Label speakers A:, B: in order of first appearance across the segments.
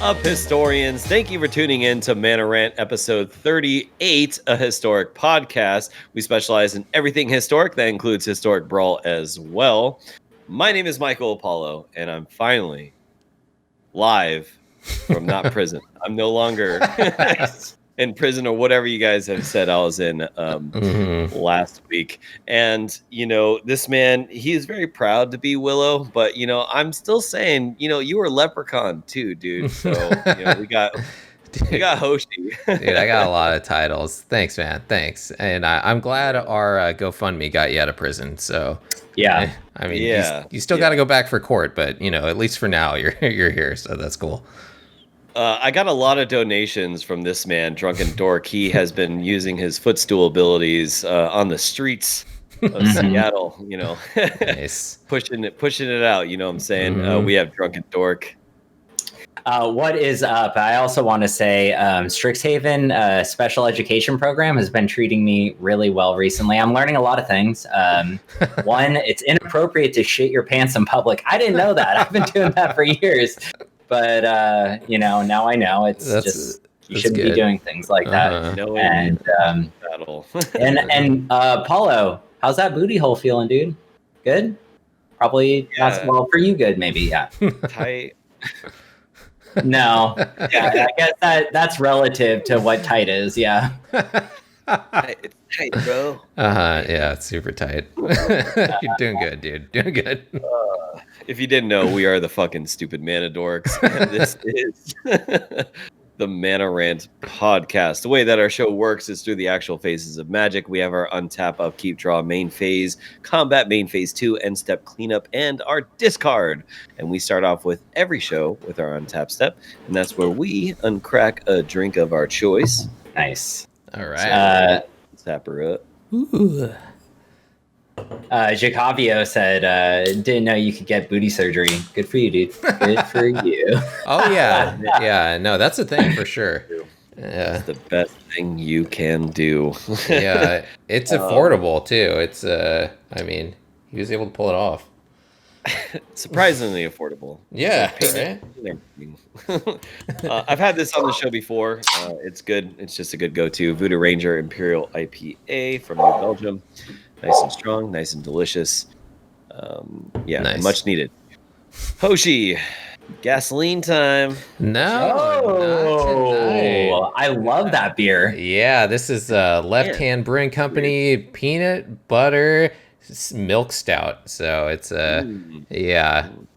A: up, historians? Thank you for tuning in to Mana Rant episode 38, a historic podcast. We specialize in everything historic. That includes historic brawl as well. My name is Michael Apollo, and I'm finally live from not prison. I'm no longer in prison or whatever you guys have said I was in last week. And, you know, this man, he is very proud to be Willow, but, you know, I'm still saying, you know, you were Leprechaun too, dude. So, you know, we got Hoshi.
B: Dude, I got a lot of titles. Thanks, man. Thanks. And I'm glad our GoFundMe got you out of prison. So,
C: yeah.
B: I mean, you still got to go back for court, but, you know, at least for now, you're here. So that's cool.
A: I got a lot of donations from this man, DrunkenDork. He has been using his footstool abilities on the streets of Seattle, you know,
B: Nice.
A: pushing it out. You know what I'm saying? We have DrunkenDork.
C: What is up? I also want to say Strixhaven special education program has been treating me really well recently. I'm learning a lot of things. One, it's inappropriate to shit your pants in public. I didn't know that. I've been doing that for years. But, you know, now I know you shouldn't be doing things like that. And Paulo, how's that booty hole feeling, dude? Good? Probably not well for you. Good, maybe. Yeah.
A: Tight.
C: No. Yeah, I guess that's relative to what tight is. Yeah.
A: It's tight, bro.
B: Yeah, it's super tight. You're doing good, dude. Doing good.
A: If you didn't know, we are the fucking stupid Mana Dorks. And this is the Mana Rant podcast. The way that our show works is through the actual phases of Magic. We have our Untap, Upkeep, Draw main phase, Combat main phase 2, End Step, Cleanup, and our Discard. And we start off with every show with our Untap step. And that's where we uncrack a drink of our choice.
C: Nice.
B: All right.
A: Tap her up.
B: Ooh.
C: Jacavio said, didn't know you could get booty surgery. Good for you, dude. Good for you.
B: Oh, yeah. Yeah, no, that's a thing for sure. Yeah.
A: It's the best thing you can do.
B: Yeah, it's affordable, too. It's, I mean, he was able to pull it off.
A: Surprisingly affordable.
B: Yeah, right?
A: I've had this on the show before. It's good. It's just a good go-to. Voodoo Ranger Imperial IPA from New Belgium. Nice and strong, nice and delicious.
B: Nice.
A: Much needed. Hoshi, gasoline time.
B: No,
C: I love that beer.
B: Yeah, this is Left Hand Brewing Company peanut butter milk stout. So it's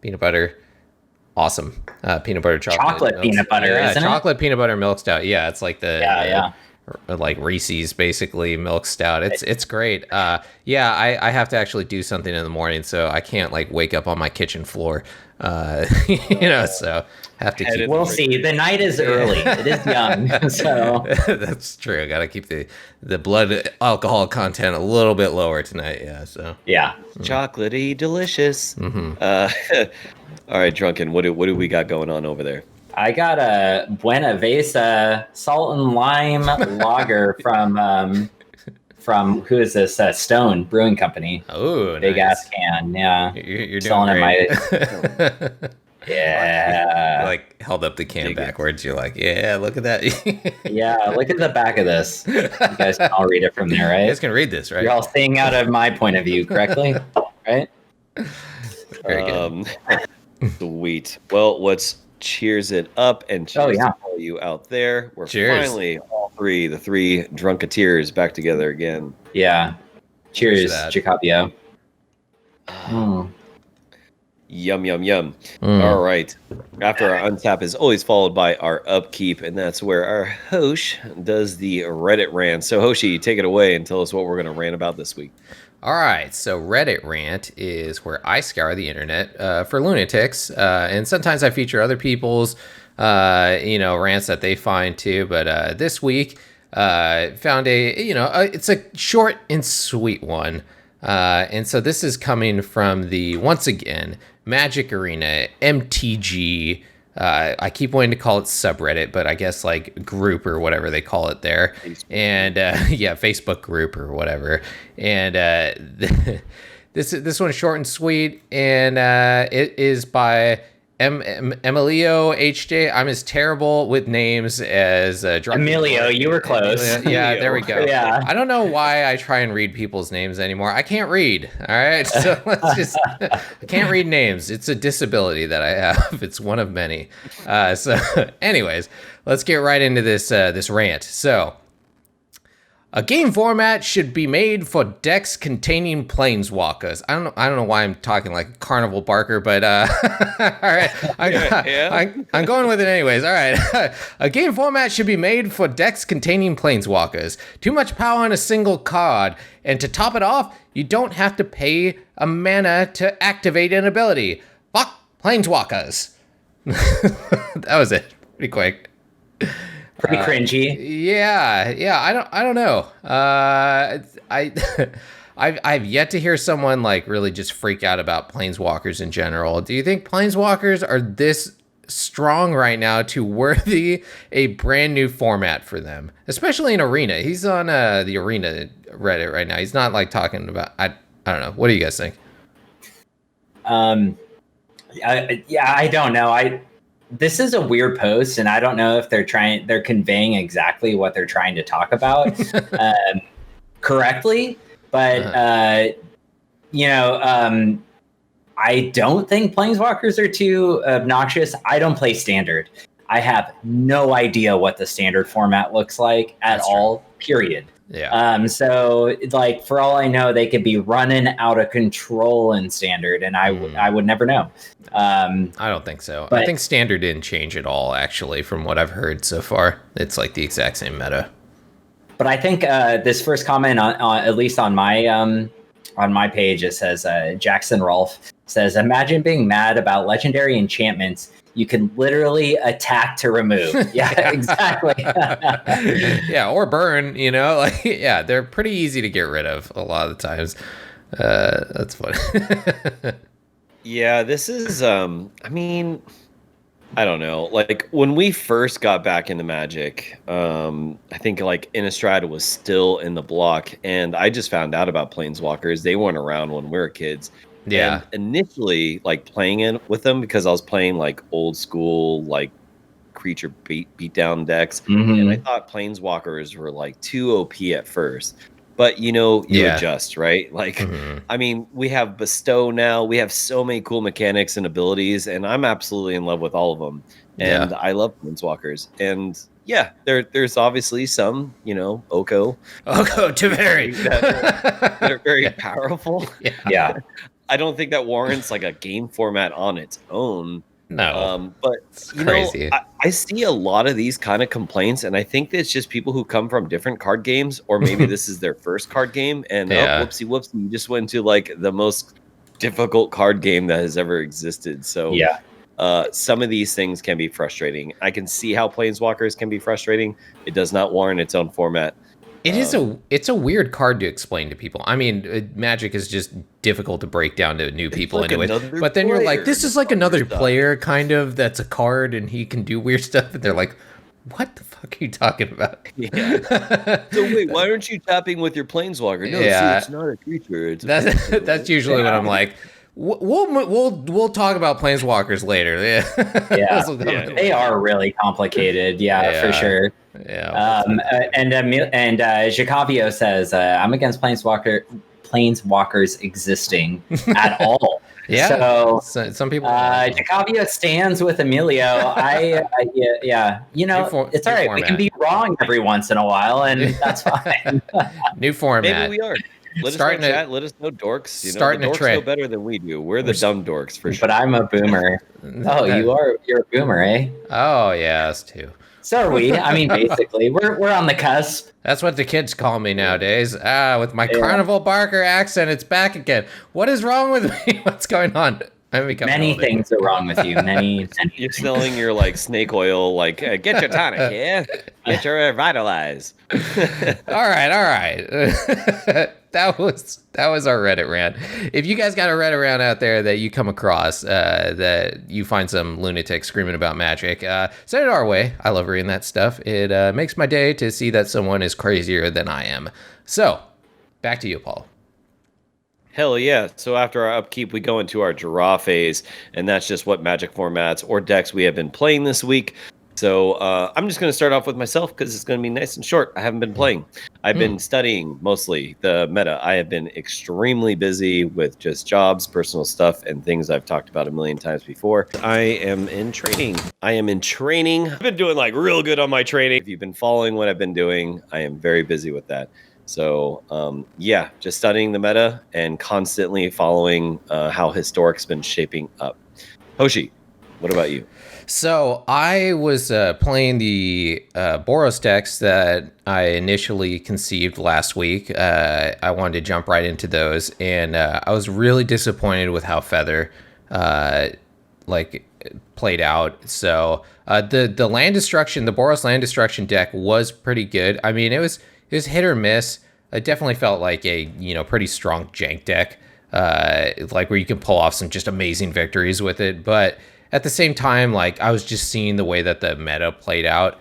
B: peanut butter. Awesome. Peanut butter chocolate
C: peanut butter, isn't it?
B: Chocolate peanut butter milk stout. Yeah, it's like the like Reese's basically milk stout. It's great. I have to actually do something in the morning, so I can't like wake up on my kitchen floor. You know, so have to keep.
C: We'll see. The night is early. It is young, so
B: that's true. Got to keep the blood alcohol content a little bit lower tonight. Yeah. So
A: chocolatey, delicious. All right, Drunken. What do we got going on over there?
C: I got a Buena Vesa salt and lime lager from who is this? Stone Brewing Company.
B: Oh,
C: big ass can. Yeah,
B: you're
C: selling
B: doing great.
C: Yeah,
B: you like held up the can backwards. You're like, yeah, look at that.
C: Yeah, look at the back of this. You guys can all read it from there, right?
B: You guys can read this, right?
C: You're all seeing out of my point of view correctly, right?
B: Very good.
A: Sweet. Well, let's cheers it up and cheers to all you out there. We're finally the three drunketeers back together again.
C: Yeah. Cheers, Jacopio.
A: Yum, yum, yum. All right. After our Untap is always followed by our Upkeep, and that's where our Hosh does the Reddit rant. So, Hoshi, take it away and tell us what we're going to rant about this week.
B: All right, so Reddit Rant is where I scour the internet for lunatics, and sometimes I feature other people's, rants that they find too. But this week, found it's a short and sweet one, and so this is coming from the once again Magic Arena MTG. I keep wanting to call it subreddit, but I guess like group or whatever they call it there. And Facebook group or whatever. And this one's short and sweet, and it is by Emilio HJ. I'm as terrible with names as
C: Emilio, you were close.
B: Yeah, there we go.
C: Yeah.
B: I don't know why I try and read people's names anymore. I can't read. All right, so let's just. I can't read names. It's a disability that I have. It's one of many. So, anyways, let's get right into this rant. So. A game format should be made for decks containing planeswalkers. I don't know why I'm talking like a carnival barker, but all right, I'm going with it anyways. All right, a game format should be made for decks containing planeswalkers. Too much power on a single card, and to top it off, you don't have to pay a mana to activate an ability. Fuck planeswalkers. That was it. Pretty quick.
C: Pretty cringy.
B: Yeah. I don't know. I've yet to hear someone like really just freak out about planeswalkers in general. Do you think planeswalkers are this strong right now to worthy a brand new format for them, especially in Arena? He's on the Arena Reddit right now. He's not like talking about. I don't know. What do you guys think?
C: I don't know. This is a weird post, and I don't know if they're conveying exactly what they're trying to talk about correctly. But, I don't think planeswalkers are too obnoxious. I don't play standard. I have no idea what the standard format looks like at all, period.
B: Yeah.
C: So like for all I know, they could be running out of control in standard, and I would never know.
B: I don't think so. I think standard didn't change at all, actually, from what I've heard so far. It's like the exact same meta.
C: But I think this first comment on at least on my page, it says Jackson Rolfe says, "Imagine being mad about legendary enchantments. You can literally attack to remove." Yeah, exactly.
B: Yeah, or burn, like, yeah, they're pretty easy to get rid of a lot of the times. That's funny.
A: Yeah, this is, I don't know. Like, when we first got back into Magic, I think, like, Innistrad was still in the block, and I just found out about Planeswalkers. They weren't around when we were kids.
B: Yeah.
A: And initially, like, playing in with them, because I was playing, like, old school, like, creature beat down decks, and I thought Planeswalkers were, like, too OP at first. But, you adjust, right? Like, we have Bestow now. We have so many cool mechanics and abilities, and I'm absolutely in love with all of them. And I love Planeswalkers. And, yeah, there's obviously some, Oko
B: Taveri
A: that are very powerful.
C: Yeah.
A: I don't think that warrants like a game format on its own.
B: No,
A: but
B: it's crazy.
A: I see a lot of these kind of complaints, and I think it's just people who come from different card games, or maybe this is their first card game, and whoopsie, you just went to like the most difficult card game that has ever existed. So some of these things can be frustrating. I can see how Planeswalkers can be frustrating. It does not warrant its own format.
B: It's a weird card to explain to people. Magic is just difficult to break down to new people
A: like
B: anyway. But then you're like, this is like another player kind of that's a card and he can do weird stuff. And they're like, what the fuck are you talking about?
A: Yeah. So wait, why aren't you tapping with your Planeswalker? No, see, it's not a creature.
B: That's usually what I'm like. We'll talk about Planeswalkers later.
C: They are really complicated. Yeah, for sure.
B: Yeah.
C: And Jacavio says, "I'm against Planeswalkers existing at all."
B: So some people.
C: Jacavio stands with Emilio. It's all right. We can be wrong every once in a while, and that's fine.
B: New format.
A: Maybe we are. Let us know, chat. Let us know, dorks.
B: Starting
A: the dorks
B: a trend.
A: know better than we do. We're the dumb dorks for sure.
C: But I'm a boomer. Oh, you're a boomer, eh?
B: Oh yeah, us too.
C: So are we. Basically, we're on the cusp.
B: That's what the kids call me nowadays. With my Carnival Barker accent, it's back again. What is wrong with me? What's going on?
C: Many things are wrong with you. Many.
A: You're selling your like snake oil. Like, get your tonic, get your Revitalize.
B: All right. That was our Reddit rant. If you guys got a Reddit rant out there that you come across that you find some lunatic screaming about Magic, send it our way. I love reading that stuff. It makes my day to see that someone is crazier than I am. So, back to you, Paul.
A: Hell yeah. So after our upkeep, we go into our draw phase, and that's just what Magic formats or decks we have been playing this week. So I'm just going to start off with myself because it's going to be nice and short. I haven't been playing. I've been studying mostly the meta. I have been extremely busy with just jobs, personal stuff, and things I've talked about a million times before. I am in training. I've been doing like real good on my training. If you've been following what I've been doing, I am very busy with that. So, yeah, just studying the meta and constantly following how Historic's been shaping up. Hoshi, what about you?
B: So I was playing the Boros decks that I initially conceived last week. I wanted to jump right into those, and I was really disappointed with how Feather played out. So the land destruction, the Boros land destruction deck was pretty good. I mean, it was hit or miss. It definitely felt like a pretty strong jank deck, like where you can pull off some just amazing victories with it, but at the same time, like I was just seeing the way that the meta played out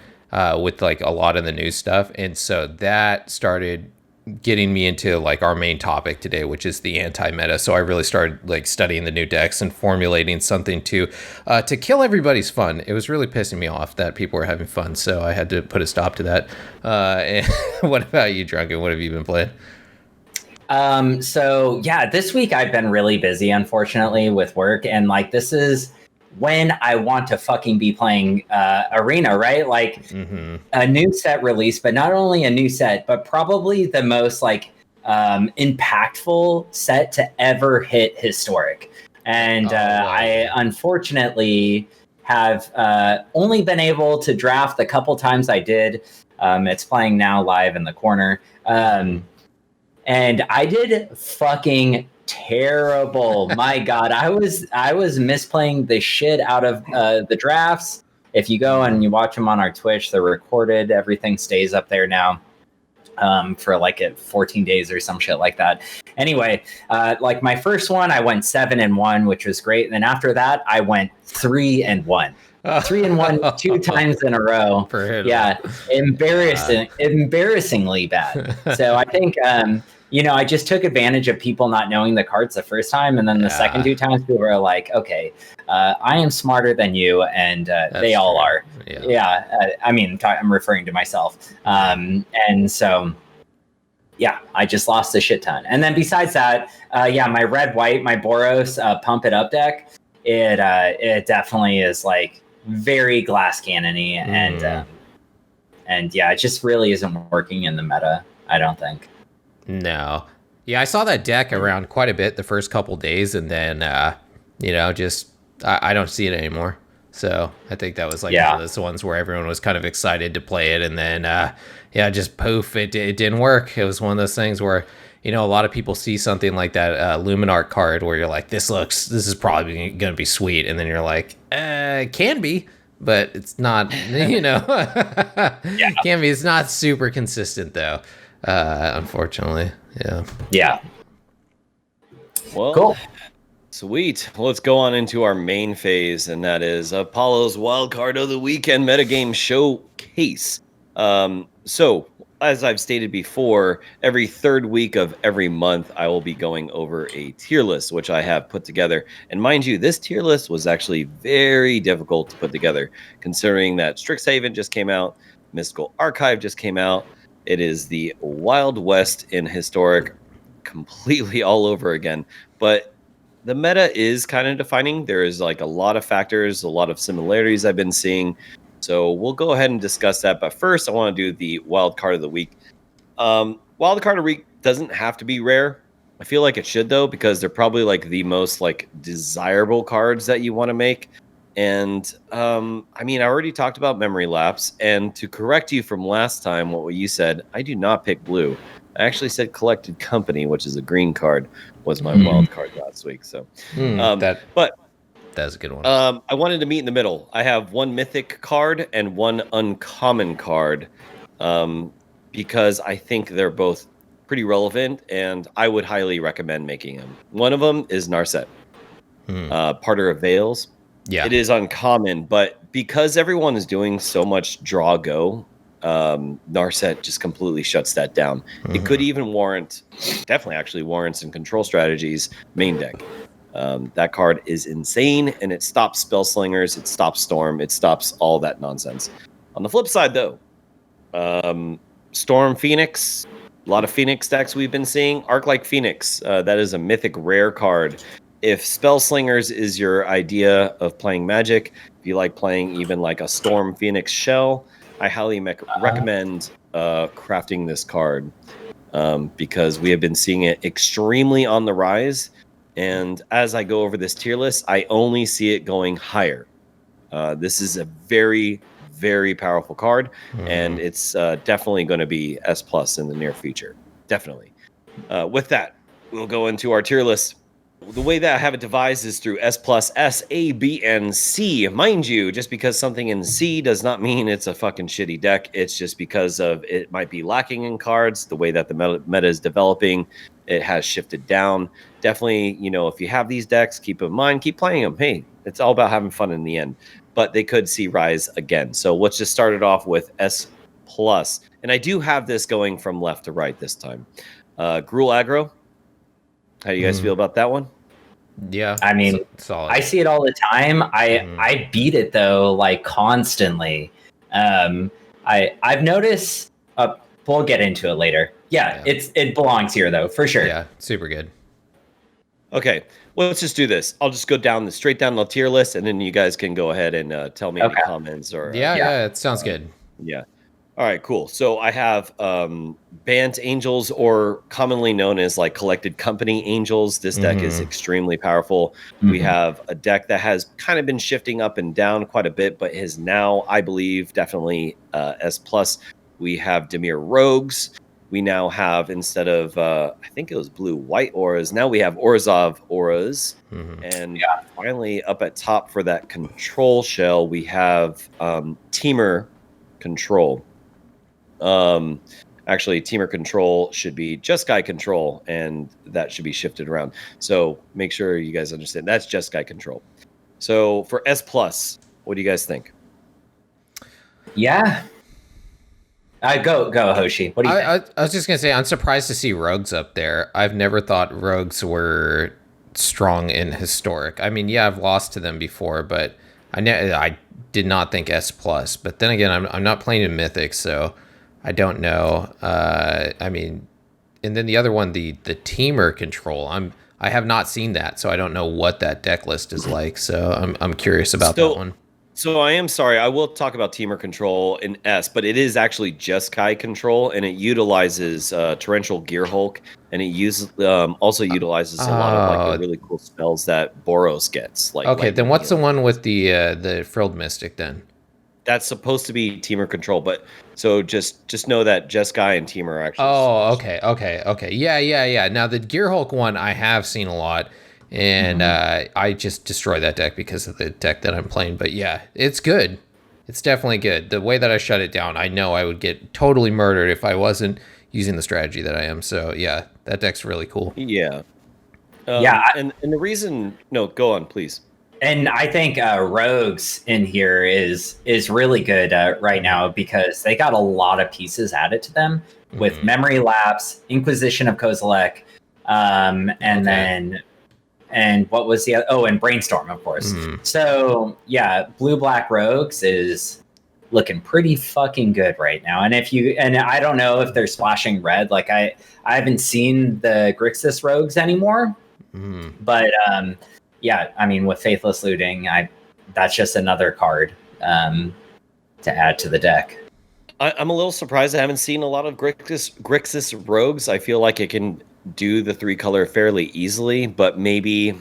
B: with like a lot of the new stuff, and so that started getting me into like our main topic today, which is the anti-meta. So I really started like studying the new decks and formulating something to kill everybody's fun. It was really pissing me off that people were having fun, so I had to put a stop to that. And what about you, Drunken? What have you been playing?
C: So yeah, this week I've been really busy, unfortunately, with work, and like this is when I want to fucking be playing Arena, right? Like a new set release, but not only a new set, but probably the most like impactful set to ever hit Historic. And I unfortunately have only been able to draft the couple times I did. It's playing now live in the corner. And I did fucking terrible. My God, I was misplaying the shit out of the drafts. If you go and you watch them on our Twitch, they're recorded. Everything stays up there now for like 14 days or some shit like that. Anyway, like my first one, I went 7-1, which was great. And then after that, I went 3-1. 3-1 2 times in a row. Yeah, embarrassingly bad. So I think I just took advantage of people not knowing the cards the first time, and then the second 2 times people were like, "Okay, I am smarter than you," and they all are. I mean, I'm referring to myself, and so. Yeah, I just lost a shit ton. And then besides that, my red-white, my Boros Pump It Up deck, it definitely is like very glass cannon-y, and yeah, it just really isn't working in the meta, I don't think.
B: No. Yeah, I saw that deck around quite a bit the first couple days, and then, I don't see it anymore. So I think that was like one of those ones where everyone was kind of excited to play it, and then, just poof, it didn't work. It was one of those things where, a lot of people see something like that Luminarch card where you're like, this is probably going to be sweet, and then you're like, it can be, but it's not, can be. It's not super consistent, though. Unfortunately.
C: Yeah.
A: Well,
C: cool.
A: Sweet. Well, let's go on into our main phase, and that is Apollo's Wildcard of the Weekend Metagame Showcase. So, as I've stated before, every third week of every month, I will be going over a tier list, which I have put together. And mind you, this tier list was actually very difficult to put together, considering that Strixhaven just came out, Mystical Archive just came out. It is the Wild West in Historic, completely all over again. But the meta is kind of defining. There is like a lot of factors, a lot of similarities I've been seeing. So we'll go ahead and discuss that. But first, I want to do the Wild Card of the Week. Wild Card of the Week doesn't have to be rare. I feel like it should, though, because they're probably like the most like desirable cards that you want to make. And I already talked about Memory Lapse, and to correct you from last time, what you said, I do not pick blue. I actually said Collected Company, which is a green card, was my wild card last week. So,
B: that's a good one.
A: I wanted to meet in the middle. I have one mythic card and one uncommon card, because I think they're both pretty relevant, and I would highly recommend making them. One of them is Narset, Parter of Veils. Yeah, it is uncommon, but because everyone is doing so much draw go, Narset just completely shuts that down. It could even definitely actually warrant some control strategies main deck. That card is insane, and it stops spell slingers, it stops storm, it stops all that nonsense. On the flip side, though, Storm Phoenix, a lot of Phoenix decks we've been seeing. Arc-like Phoenix, that is a mythic rare card. If Spell Slingers is your idea of playing Magic, if you like playing even like a Storm Phoenix Shell, I highly recommend crafting this card because we have been seeing it extremely on the rise. And as I go over this tier list, I only see it going higher. This is a very, very powerful card, and it's definitely going to be S+ in the near future. Definitely. With that, we'll go into our tier list. The way that I have it devised is through S+, S, A, B, and C. Mind you, just because something in C does not mean it's a fucking shitty deck. It's just because of it might be lacking in cards. The way that the meta is developing, it has shifted down. Definitely, if you have these decks, keep in mind, keep playing them. Hey, it's all about having fun in the end. But they could see rise again. So let's just start it off with S+. And I do have this going from left to right this time. Gruul Aggro. How do you guys feel about that one?
B: Yeah,
C: I mean,
B: solid.
C: I see it all the time. I beat it though, like constantly. I've noticed. We'll get into it later. Yeah, it belongs here though, for sure.
B: Yeah, super good.
A: Okay, well, let's just do this. I'll just go straight down the tier list, and then you guys can go ahead and tell me any comments or.
B: Yeah, it sounds good.
A: Yeah. All right, cool. So I have Bant Angels, or commonly known as like Collected Company Angels. This deck is extremely powerful. We have a deck that has kind of been shifting up and down quite a bit, but is now, I believe, definitely S+. We have Dimir Rogues. We now have, instead of, I think it was blue-white auras, now we have Orzhov auras. And finally, up at top for that control shell, we have Temur Control. Actually, Temur Control should be Jeskai Control, and that should be shifted around. So make sure you guys understand that's Jeskai Control. So for S+, what do you guys think?
C: Yeah. Go, Hoshi. What do you think?
B: I was just going to say, I'm surprised to see Rogues up there. I've never thought Rogues were strong in Historic. I mean, yeah, I've lost to them before, but I did not think S+. But then again, I'm not playing in Mythic, so I don't know. I mean, and then the other one, the Temur Control, I have not seen that, so I don't know what that deck list is like. So I'm curious about that one.
A: So I am sorry. I will talk about Temur Control in S, but it is actually Jeskai Control, and it utilizes Torrential Gearhulk, and it also utilizes a lot of like the really cool spells that Boros gets. Like
B: okay, then what's the one with the Frilled Mystic then?
A: That's supposed to be Temur Control, but so just know that Jeskai and Temur are actually.
B: Oh, okay. Yeah. Now the Gearhulk one I have seen a lot. And I just destroy that deck because of the deck that I'm playing. But yeah, it's good. It's definitely good. The way that I shut it down, I know I would get totally murdered if I wasn't using the strategy that I am. So yeah, that deck's really cool.
A: Yeah. And the reason... No, go on, please.
C: And I think Rogues in here is really good right now because they got a lot of pieces added to them with Memory Lapse, Inquisition of Kozilek, and what was the other? Oh, and Brainstorm, of course. So yeah, Blue-Black Rogues is looking pretty fucking good right now. And I don't know if they're splashing red. Like I haven't seen the Grixis Rogues anymore. But yeah, I mean, with Faithless Looting, that's just another card to add to the deck.
A: I'm a little surprised I haven't seen a lot of Grixis Rogues. I feel like it can do the 3-color fairly easily, but maybe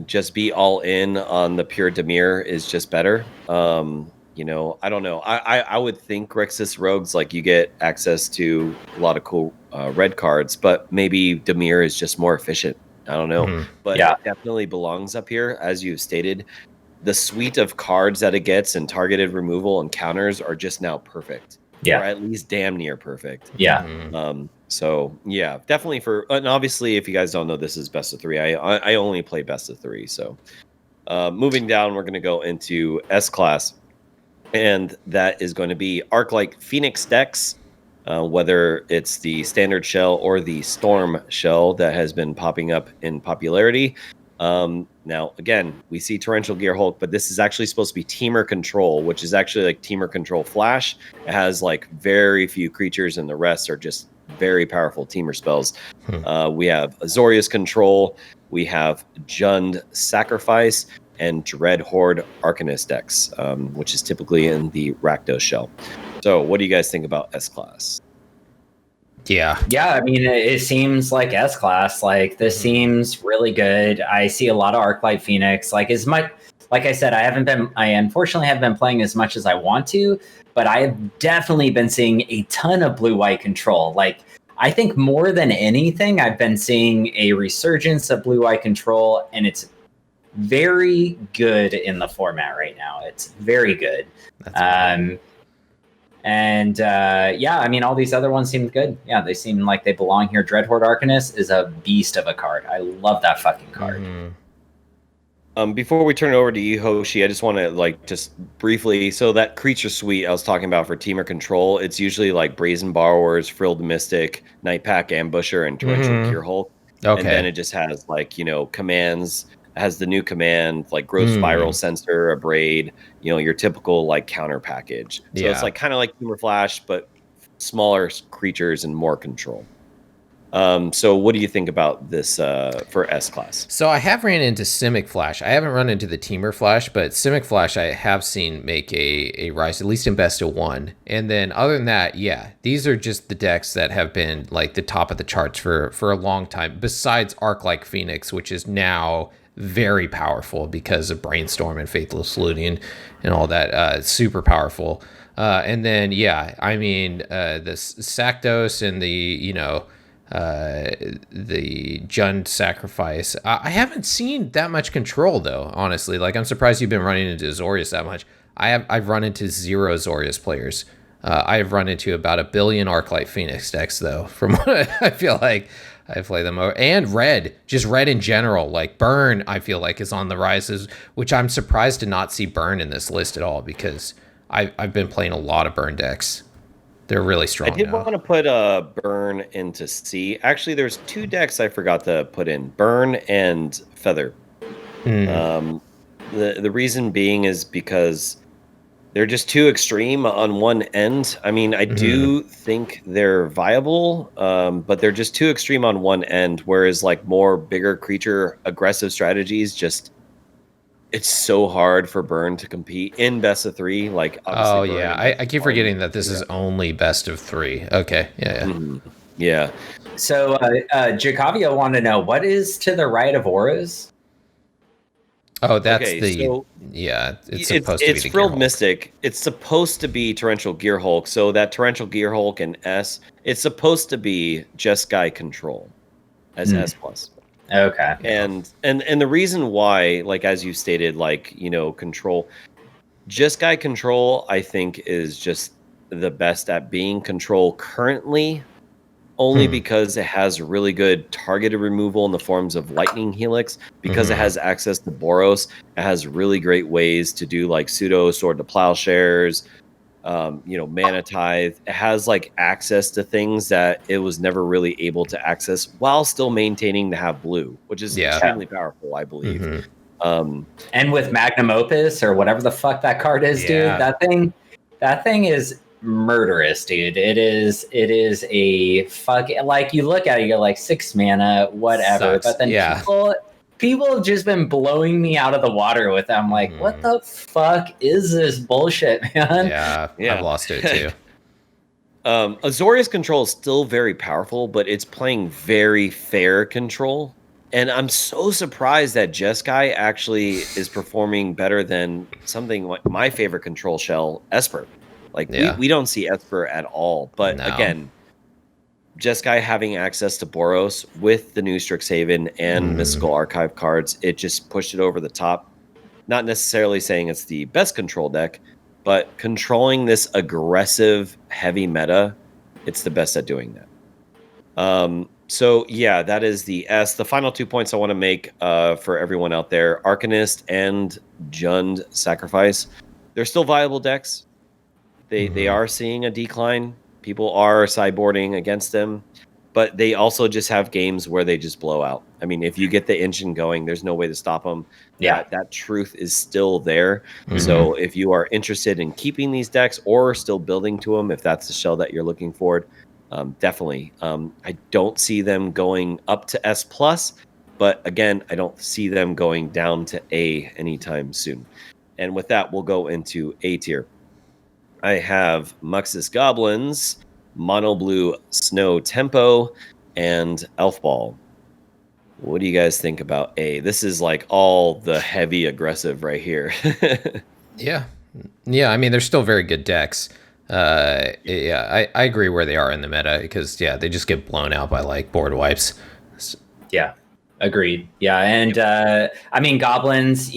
A: just be all in on the pure Dimir is just better. I don't know. I would think Grixis Rogues, like, you get access to a lot of cool red cards, but maybe Dimir is just more efficient. I don't know. But it definitely belongs up here, as you've stated. The suite of cards that it gets and targeted removal and counters are just now perfect.
C: Yeah.
A: Or at least damn near perfect.
C: Yeah.
A: So yeah, definitely and obviously, if you guys don't know, this is best of 3. I only play best of 3. So moving down, we're going to go into S class. and that is going to be Arc-like Phoenix decks, whether it's the standard shell or the storm shell that has been popping up in popularity. Now, again, we see Torrential Gearhulk, but this is actually supposed to be Teamer Control, which is actually like Teamer Control Flash. It has like very few creatures, and the rest are just very powerful Teamer spells. We have Azorius Control, we have Jund Sacrifice, and Dread Horde Arcanist decks, which is typically in the Rakdos shell. So what do you guys think about S-Class?
B: Yeah.
C: Yeah, I mean, it seems like S-Class. Like, this seems really good. I see a lot of Arclight Phoenix. Like, as much, like I said, I unfortunately haven't been playing as much as I want to, but I have definitely been seeing a ton of blue-white control. Like, I think more than anything, I've been seeing a resurgence of blue-white control, and it's very good in the format right now. It's very good. Yeah, I mean, all these other ones seemed good. Yeah, they seem like they belong here. Dreadhorde Arcanist is a beast of a card. I love that fucking card.
A: Before we turn it over to you, Hoshi, I just want to just briefly. So that creature suite I was talking about for Teamer Control, it's usually like Brazen Borrowers, Frilled Mystic, Nightpack Ambusher, and Torrential Gearhulk.
B: Okay.
A: And then it just has commands. It has the new command like Growth Spiral Sensor, Abrade, your typical counter package. So it's kind of like Teamer Flash, but smaller creatures and more control. So what do you think about this for S-Class?
B: So I have ran into Simic Flash. I haven't run into the Teamer Flash, but Simic Flash I have seen make a rise, at least in best of one. And then other than that, yeah, these are just the decks that have been like the top of the charts for a long time, besides Arc-like Phoenix, which is now very powerful because of Brainstorm and Faithless Looting and all that. Super powerful. And then, yeah, I mean, the Sakdos and the Jund Sacrifice. I haven't seen that much control though, honestly. Like, I'm surprised you've been running into Azorius that much. I've run into 0 Azorius players. I've run into about 1 billion Arclight Phoenix decks though, from what I feel like I play them over. And red, just red in general. Like Burn, I feel like is on the rises, which I'm surprised to not see Burn in this list at all, because I've been playing a lot of Burn decks. They're really strong.
A: I did want to put Burn into C. Actually, there's 2 decks I forgot to put in: Burn and Feather. The reason being is because they're just too extreme on one end. I mean, I do think they're viable, but they're just too extreme on one end. Whereas more bigger creature aggressive strategies, just it's so hard for Burn to compete in best of 3.
B: Oh yeah, I keep forgetting that this is only best of 3. Okay,
A: yeah.
C: So Jacavio wanted to know, what is to the right of Auras?
B: Oh, that's it's supposed to be the
A: Frilled
B: Gearhulk.
A: Mystic. It's supposed to be Torrential Gearhulk. So that Torrential Gearhulk and S, it's supposed to be Jeskai Control as S+.
C: Okay.
A: And the reason why, as you stated, control, Jeskai Control, I think, is just the best at being control currently, only because it has really good targeted removal in the forms of Lightning Helix, because it has access to Boros. It has really great ways to do pseudo Sword to Plowshares, Mana Tithe. It has access to things that it was never really able to access while still maintaining to have blue, which is extremely powerful, I believe.
C: And with Magnum Opus or whatever the fuck that card is, dude, that thing is murderous, dude. It is a fuck. You look at it, you're 6 mana, whatever.
B: Sucks.
C: But then people have just been blowing me out of the water with them. What the fuck is this bullshit, man?
B: Yeah. I've lost it too.
A: Azorius Control is still very powerful, but it's playing very fair control. And I'm so surprised that Jeskai actually is performing better than something like my favorite control shell, Esper. We don't see Esper at all. But again, Jeskai having access to Boros with the new Strixhaven and Mystical Archive cards, it just pushed it over the top. Not necessarily saying it's the best control deck, but controlling this aggressive, heavy meta, it's the best at doing that. So yeah, that is the S. The final 2 points I want to make for everyone out there: Arcanist and Jund Sacrifice. they're still viable decks. They are seeing a decline. People are sideboarding against them, but they also just have games where they just blow out. I mean, if you get the engine going, there's no way to stop them.
C: Yeah.
A: That truth is still there. So if you are interested in keeping these decks or still building to them, if that's the shell that you're looking for, definitely. I don't see them going up to S+, but again, I don't see them going down to A anytime soon. And with that, we'll go into A tier. I have Muxus Goblins, Mono Blue Snow Tempo, and Elf Ball. What do you guys think about A? This is like all the heavy aggressive right here.
B: Yeah. I mean, they're still very good decks. I agree where they are in the meta because they just get blown out by like board wipes.
C: Yeah, agreed. Yeah, and I mean, Goblins,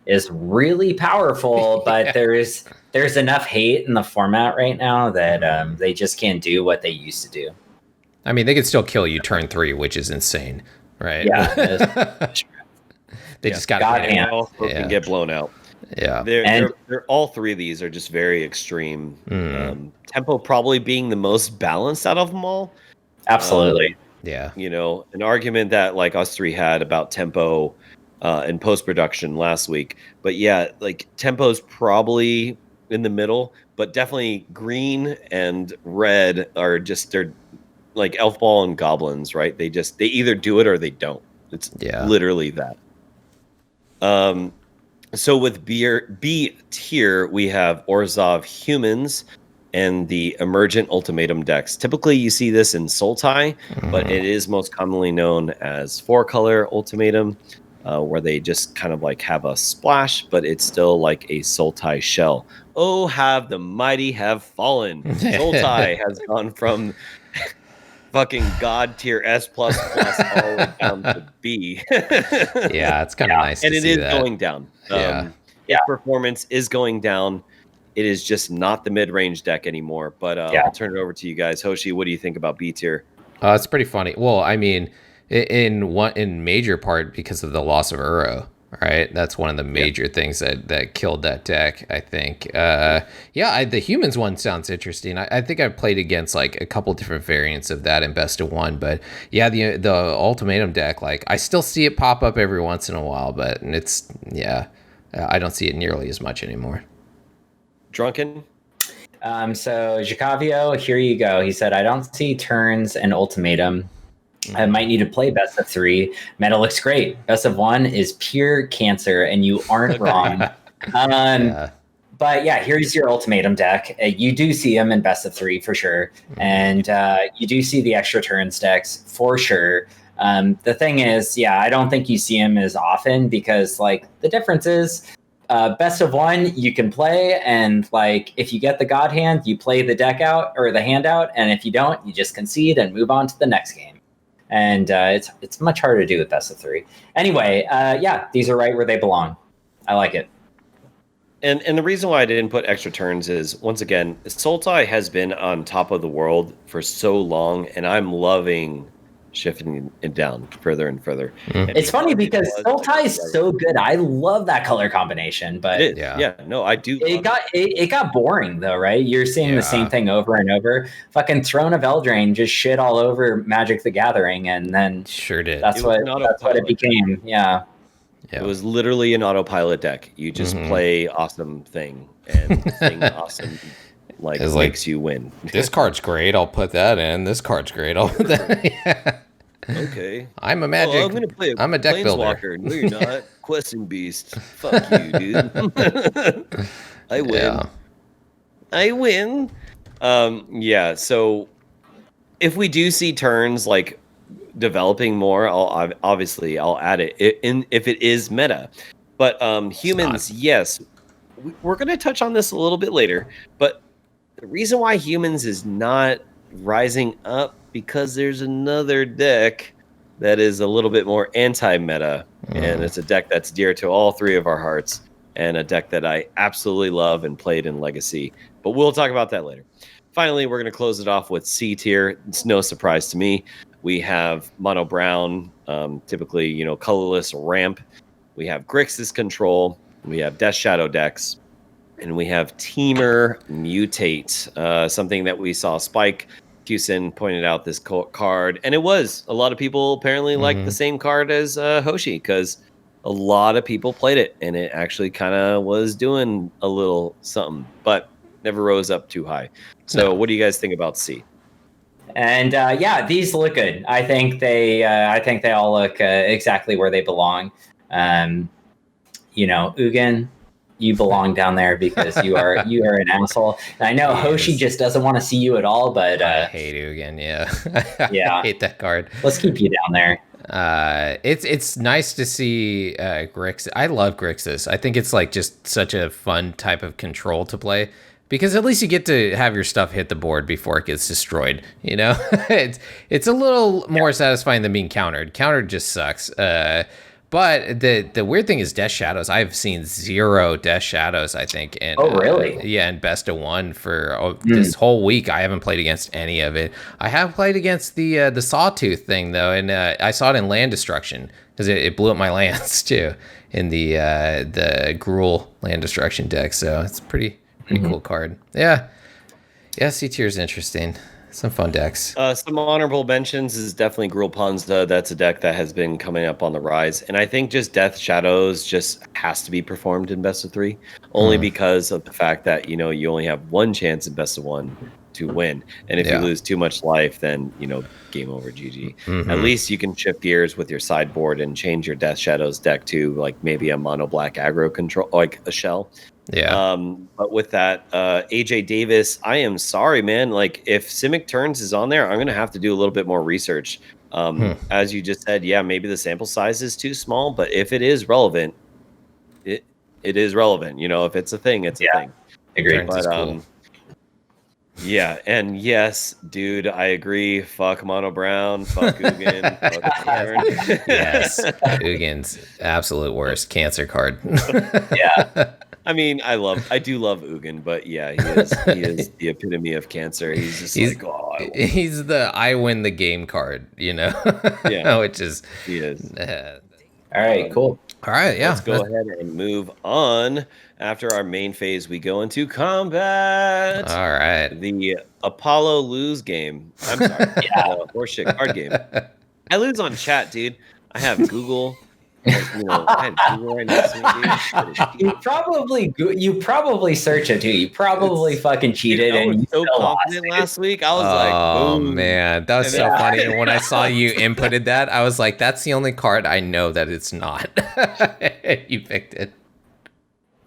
C: is really powerful, but there's enough hate in the format right now that they just can't do what they used to do.
B: I mean, they could still kill you turn 3, which is insane, right?
C: Yeah,
B: they just got
C: to
A: can get blown out.
B: Yeah,
A: they're all three of these are just very extreme. Tempo probably being the most balanced out of them all.
C: Absolutely.
B: Yeah,
A: an argument that like us three had about tempo in post-production last week, but like tempo's probably in the middle, but definitely green and red are just, they're like Elf Ball and Goblins, right? They either do it or they don't. It's literally that. So with B tier, we have Orzhov Humans and the Emergent Ultimatum decks. Typically, you see this in Sultai, but it is most commonly known as 4-color Ultimatum, where they just kind of like have a splash, but it's still like a Sultai shell. Oh, have the mighty have fallen. Sultai has gone from fucking god tier S++ all the way down to B.
B: It's kind of nice
A: and
B: to
A: it
B: see
A: is
B: that.
A: going down. Its performance is going down. It is just not the mid-range deck anymore. But I'll turn it over to you guys. Hoshi, what do you think about B tier?
B: It's pretty funny. Well, I mean, in major part because of the loss of Uro, right? That's one of the major things that killed that deck, I think. The Humans one sounds interesting. I think I've played against like a couple different variants of that in Best of One, but the Ultimatum deck, like I still see it pop up every once in a while, but it's I don't see it nearly as much anymore.
A: Drunken?
C: So Jacavio, here you go. He said, I don't see turns and Ultimatum. I might need to play Best of 3. Meta looks great. Best of 1 is pure cancer, and you aren't wrong. But here's your Ultimatum deck. You do see them in Best of 3 for sure, and you do see the extra turns decks for sure. The thing is, I don't think you see them as often because like the difference is Best of 1 you can play, and like if you get the God Hand, you play the deck out or the hand out, and if you don't, you just concede and move on to the next game. And it's much harder to do with Best of 3. Anyway, these are right where they belong. I like it.
A: And the reason why I didn't put extra turns is, once again, Sultai has been on top of the world for so long, and I'm loving shifting it down further and further.
C: It's funny because Sultai is so good. I love that color combination, but
A: it is. No, I do.
C: It got boring though, right? You're seeing the same thing over and over. Fucking Throne of Eldraine just shit all over Magic the Gathering, and then
B: sure did.
C: That's what it became. Yeah.
A: It was literally an autopilot deck. You just play awesome thing, and thing awesome makes you win.
B: This card's great. I'll put that in. This card's great. I'll put that.
A: Okay.
B: I'm a magic.
A: I'm gonna play.
B: I'm a deck builder.
A: No, you're not. Questing Beast. Fuck you, dude. I win.
B: Yeah.
A: I win. So if we do see turns like developing more, I'll add it if it is meta. But humans, yes, we're gonna touch on this a little bit later. But the reason why humans is not rising up because there's another deck that is a little bit more anti-meta, and it's a deck that's dear to all three of our hearts, and a deck that I absolutely love and played in Legacy. But we'll talk about that later. Finally, we're going to close it off with C tier. It's no surprise to me. We have Mono Brown, typically, colorless ramp. We have Grixis control. We have Death Shadow decks. And we have Teamer Mutate, something that we saw Spike Hewson pointed out this card. And it was a lot of people apparently like the same card as Hoshi, because a lot of people played it and it actually kind of was doing a little something, but never rose up too high. So what do you guys think about C?
C: And these look good. I think they all look exactly where they belong. Ugin, you belong down there because you are an asshole. And I know Hoshi just doesn't want to see you at all, but
B: I hate Ugin. Yeah, I hate that card.
C: Let's keep you down there.
B: It's nice to see Grix. I love Grixis. I think it's like just such a fun type of control to play. Because at least you get to have your stuff hit the board before it gets destroyed. It's a little more satisfying than being countered. Countered just sucks. But the weird thing is Death Shadows. I've seen 0 Death Shadows, I think. And,
C: really?
B: In best of 1 for this whole week. I haven't played against any of it. I have played against the Sawtooth thing though, and I saw it in Land Destruction because it blew up my lands too in the Gruul Land Destruction deck. So it's pretty cool card. Yeah, C tier is interesting. Some fun decks.
A: Some honorable mentions is definitely Gruul Ponza. That's a deck that has been coming up on the rise. And I think just Death Shadows just has to be performed in best of 3, only because of the fact that, you only have one chance in best of 1 to win. And if you lose too much life, then, game over, GG. At least you can shift gears with your sideboard and change your Death Shadows deck to like maybe a mono black aggro control, like a shell.
B: Yeah.
A: But with that, AJ Davis, I am sorry, man. Like, if Simic Turns is on there, I'm gonna have to do a little bit more research. As you just said, maybe the sample size is too small, but if it is relevant, it is relevant. If it's a thing, it's a thing.
C: Agreed.
A: But cool. Yeah, and yes, dude, I agree. Fuck Mono Brown, fuck Ugin, fuck Thorn.
B: Yes, Ugin's absolute worst cancer card.
C: Yeah.
A: I mean, I do love Ugin, but yeah, he is the epitome of cancer. He's
B: he's the I win the game card,
A: Yeah,
B: which is
A: he is.
C: All right, cool.
B: All right, yeah.
A: Let's go ahead and move on. After our main phase, we go into combat.
B: All right.
A: The Apollo lose game. I'm sorry. The horseshit card game. I lose on chat, dude. I have Google. I have Google right next to me, dude.
C: You probably search it too. You probably fucking cheated.
A: I was
C: and
A: so confident last week. I was like,
B: oh
A: boom.
B: Man, that was so funny. And when I saw you inputted that, I was like, that's the only card I know that it's not. You picked it.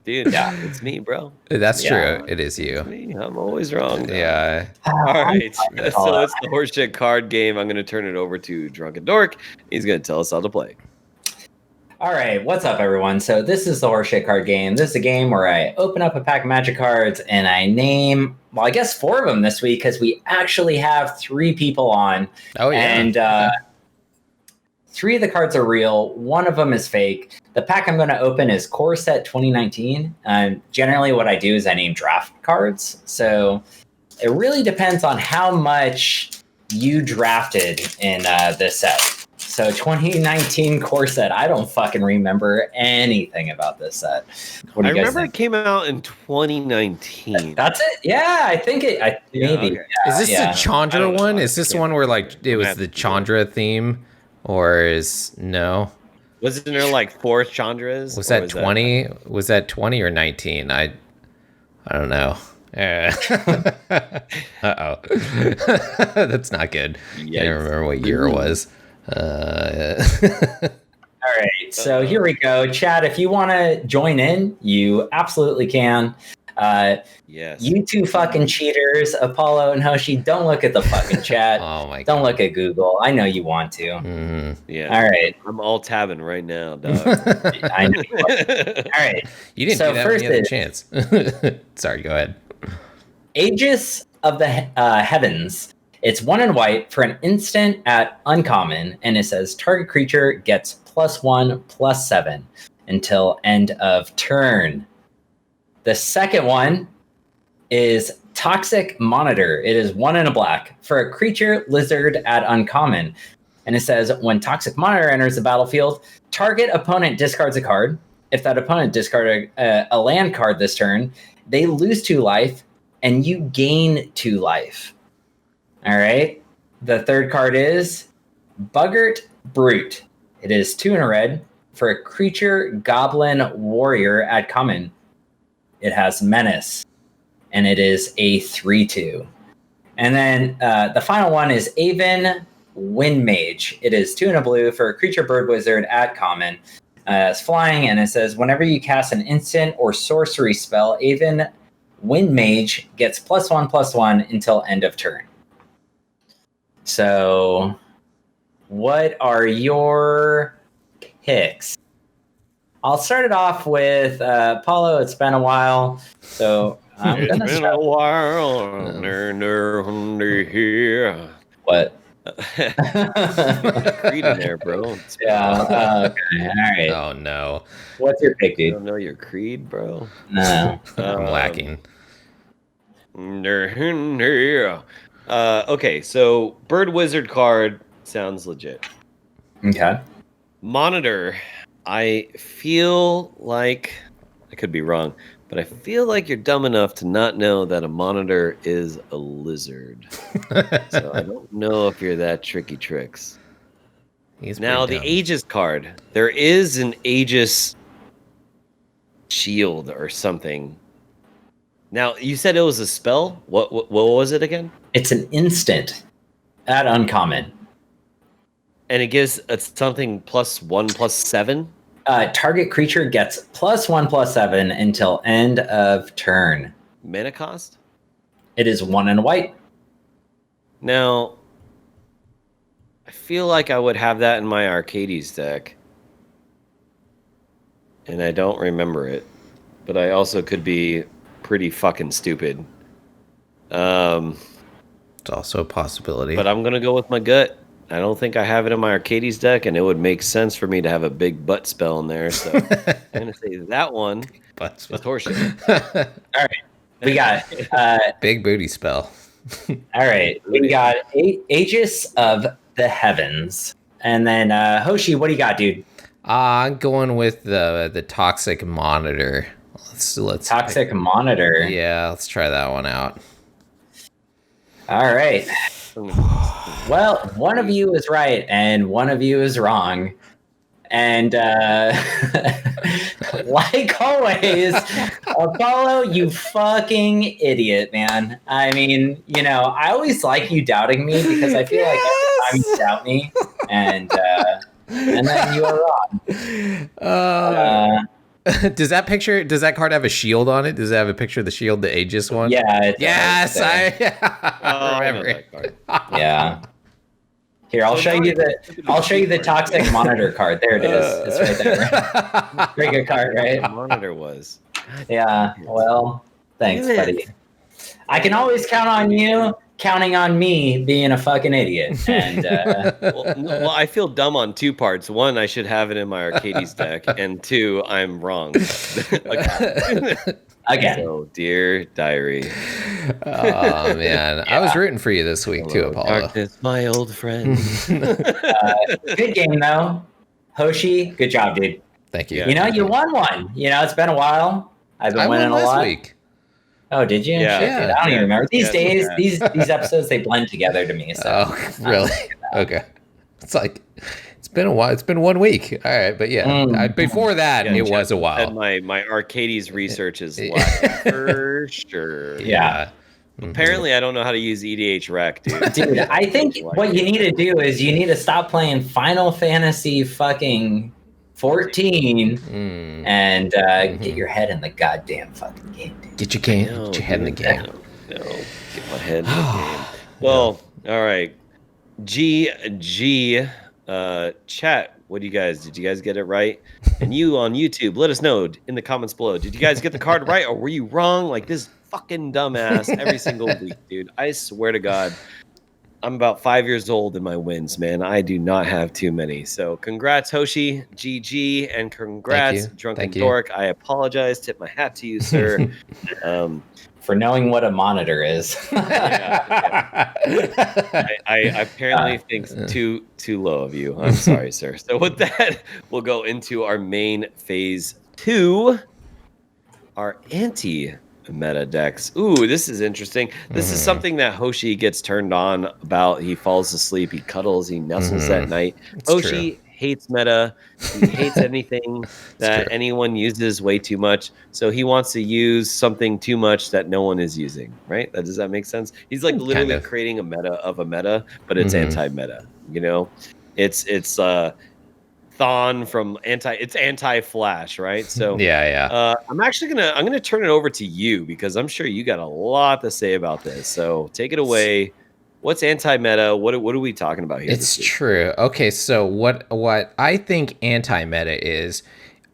A: Dude, it's me, bro.
B: That's true. It is you.
A: Me. I'm always wrong. Though.
B: Yeah.
A: All right. So it's the horseshit card game. I'm going to turn it over to DrunkenDork. He's going to tell us how to play.
C: All right, what's up, everyone? So this is the horseshit card game. This is a game where I open up a pack of Magic cards and I name, well, I guess 4 of them this week because we actually have 3 people on.
B: Oh, yeah.
C: And 3 of the cards are real. 1 of them is fake. The pack I'm going to open is Core Set 2019. Generally, what I do is I name draft cards. So it really depends on how much you drafted in this set. So 2019 core set. I don't fucking remember anything about this set. What do you guys
A: remember
C: think?
A: it came out in 2019.
C: That's it? Yeah, I think it. Maybe.
A: Okay.
B: Is this the Chandra one? Is this the one where like it was the Chandra theme? Or no?
A: Wasn't there like 4 Chandras?
B: Was that 20? Was that 20 or 19? I don't know. Uh-oh. That's not good. I can't remember what year it was.
C: All right, so here we go. Chad, if you want to join in, you absolutely can.
A: Yes.
C: You 2 fucking cheaters, Apollo and Hoshi, don't look at the fucking chat.
B: Oh my God.
C: Don't look at Google. I know you want to.
B: Mm-hmm.
A: Yeah.
C: All right.
A: I'm all tabbing right now, dog.
C: I know. All right.
B: You didn't do that when you had a chance. Sorry, go ahead.
C: Aegis of the Heavens. It's 1 in white for an instant at uncommon, and it says target creature gets +1/+7 until end of turn. The second one is Toxic Monitor. It is 1 in a black for a creature lizard at uncommon, and it says when Toxic Monitor enters the battlefield, target opponent discards a card. If that opponent discarded a land card this turn, they lose 2 life, and you gain 2 life. All right. The third card is Buggart Brute. It is 2 in a red for a creature goblin warrior at common. It has menace, and it is a 3/2. And then the final one is Aven Windmage. It is 2 in a blue for a creature bird wizard at common. It's flying, and it says whenever you cast an instant or sorcery spell, Aven Windmage gets +1/+1 until end of turn. So, what are your picks? I'll start it off with Paulo. It's been a while, so I'm
A: It's
C: gonna
A: been
C: start.
A: a while. Here.
C: What?
A: Creed in there, bro. It's been a
C: Yeah.
A: while.
C: Okay. All right.
B: Oh no,
C: What's your pick,
A: You
C: dude?
A: don't know your creed, bro.
C: No.
B: I'm lacking.
A: Okay, so Bird Wizard card sounds legit.
C: Okay.
A: Monitor. I feel like I could be wrong, but I feel like you're dumb enough to not know that a monitor is a lizard. So I don't know if you're that tricky tricks.
B: He's
A: Now
B: pretty
A: the
B: dumb.
A: Aegis card. There is an Aegis shield or something. Now you said it was a spell. What was it again?
C: It's an instant at uncommon.
A: And it gives something +1/+7.
C: Target creature gets +1/+7 until end of turn.
A: Mana cost.
C: It is 1 in white.
A: Now, I feel like I would have that in my Arcades deck, and I don't remember it. But I also could be pretty fucking stupid.
B: It's also a possibility.
A: But I'm gonna go with my gut. I don't think I have it in my Arcades deck, and it would make sense for me to have a big butt spell in there. So I'm gonna say that one
B: But
A: is horseshit.
C: All right. We got
B: big booty spell.
C: all right. We got Aegis of the Heavens. And then Hoshi, what do you got, dude?
B: I'm going with the toxic monitor. Let's
C: Toxic Monitor.
B: Yeah, let's try that one out.
C: All right. Well, one of you is right and one of you is wrong. And like always, Apollo, you fucking idiot, man. I mean, I always like you doubting me because I feel like every time you doubt me, and then you are wrong.
B: Does that card have a shield on it? Does it have a picture of the shield, the Aegis one?
C: Yeah.
B: Yes, I
A: remember
B: remember.
A: that card.
C: Yeah. Here, I'll show you the toxic monitor card. There it is. It's right there. Pretty good card, right?
A: The monitor was.
C: Yeah. Well, thanks,
A: Damn it.
C: buddy. I can always count on you counting on me being a fucking idiot. And
A: Well, I feel dumb on 2 parts. 1, I should have it in my Arcades deck, and 2, I'm wrong.
C: again.
A: So, dear diary.
B: Oh man, I was rooting for you this week too,
A: Hello,
B: Apollo.
A: darkness, my old friend.
C: Good game though. Hoshi, good job, dude.
B: Thank you.
A: Yeah.
C: You won one. It's been a while. I've been
B: I
C: winning
B: won
C: a lot.
B: last week.
C: Oh, did you?
A: Yeah.
C: Shit, dude, I don't even remember. These
A: Yeah,
C: days,
A: yeah.
C: these episodes, they blend together to me. So
B: Oh, really? Okay. It's like it's been a while. It's been 1 week. All right, but yeah, before that,
A: Yeah,
B: it
A: Jeff
B: was a
A: said
B: while.
A: my Arcades research is lacking for sure.
C: Yeah.
A: Apparently, I don't know how to use EDH Rec, dude.
C: Dude, I think what you need to do is you need to stop playing Final Fantasy fucking 14
B: Mm.
C: and get your head in the goddamn fucking game, dude.
B: Get your
A: No,
B: get your head in the
A: dude,
B: game.
A: No, get my head in the game. Well, all right. GG chat. What do you guys? Did you guys get it right? And you on YouTube, let us know in the comments below. Did you guys get the card right, or were you wrong? Like this fucking dumbass every single week, dude. I swear to God, I'm about 5 years old in my wins, man. I do not have too many. So congrats, Hoshi, GG, and congrats,
B: Thank you.
A: Drunken
B: Thank you.
A: Dork. I apologize. Tip my hat to you, sir.
C: For knowing what a monitor is.
A: I apparently think too low of you. I'm sorry, sir. So with that, we'll go into our main phase 2, our anti meta decks. Ooh, this is interesting. This is something that Hoshi gets turned on about. He falls asleep, he cuddles, he nestles at night.
B: It's
A: Hoshi hates meta. He hates anything that
B: true.
A: anyone uses way too much. So he wants to use something too much that no one is using, right? Does that make sense? He's like literally creating a meta of a meta, but it's anti-meta, you know? It's Thon from anti-Flash, right? So I'm gonna turn it over to you because I'm sure you got a lot to say about this. So take it away. What's anti-meta? What are we talking about here?
B: It's true. Okay, so what I think anti-meta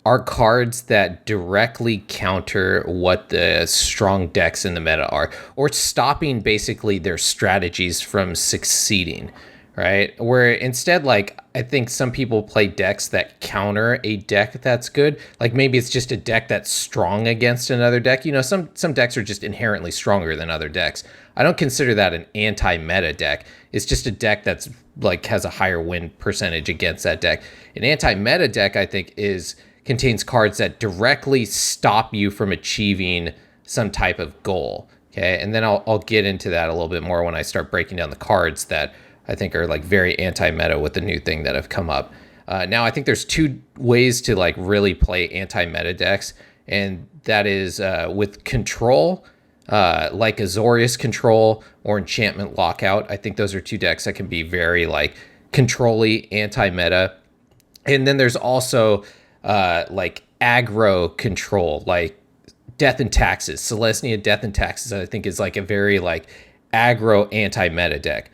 B: are cards that directly counter what the strong decks in the meta are, or stopping basically their strategies from succeeding. Right? Where instead, like, I think some people play decks that counter a deck that's good. Like maybe it's just a deck that's strong against another deck. You know, some decks are just inherently stronger than other decks. I don't consider that an anti-meta deck. It's just a deck that's like has a higher win percentage against that deck. An anti-meta deck, I think, contains cards that directly stop you from achieving some type of goal. Okay, and then I'll get into that a little bit more when I start breaking down the cards that I think are like very anti-meta with the new thing that have come up. Now I think there's two ways to like really play anti-meta decks, and that is with control, like Azorius Control or Enchantment Lockout. I think those are two decks that can be very like control-y anti-meta. And then there's also like aggro control, like Death and Taxes. Selesnya Death and Taxes, I think, is like a very like aggro anti-meta deck,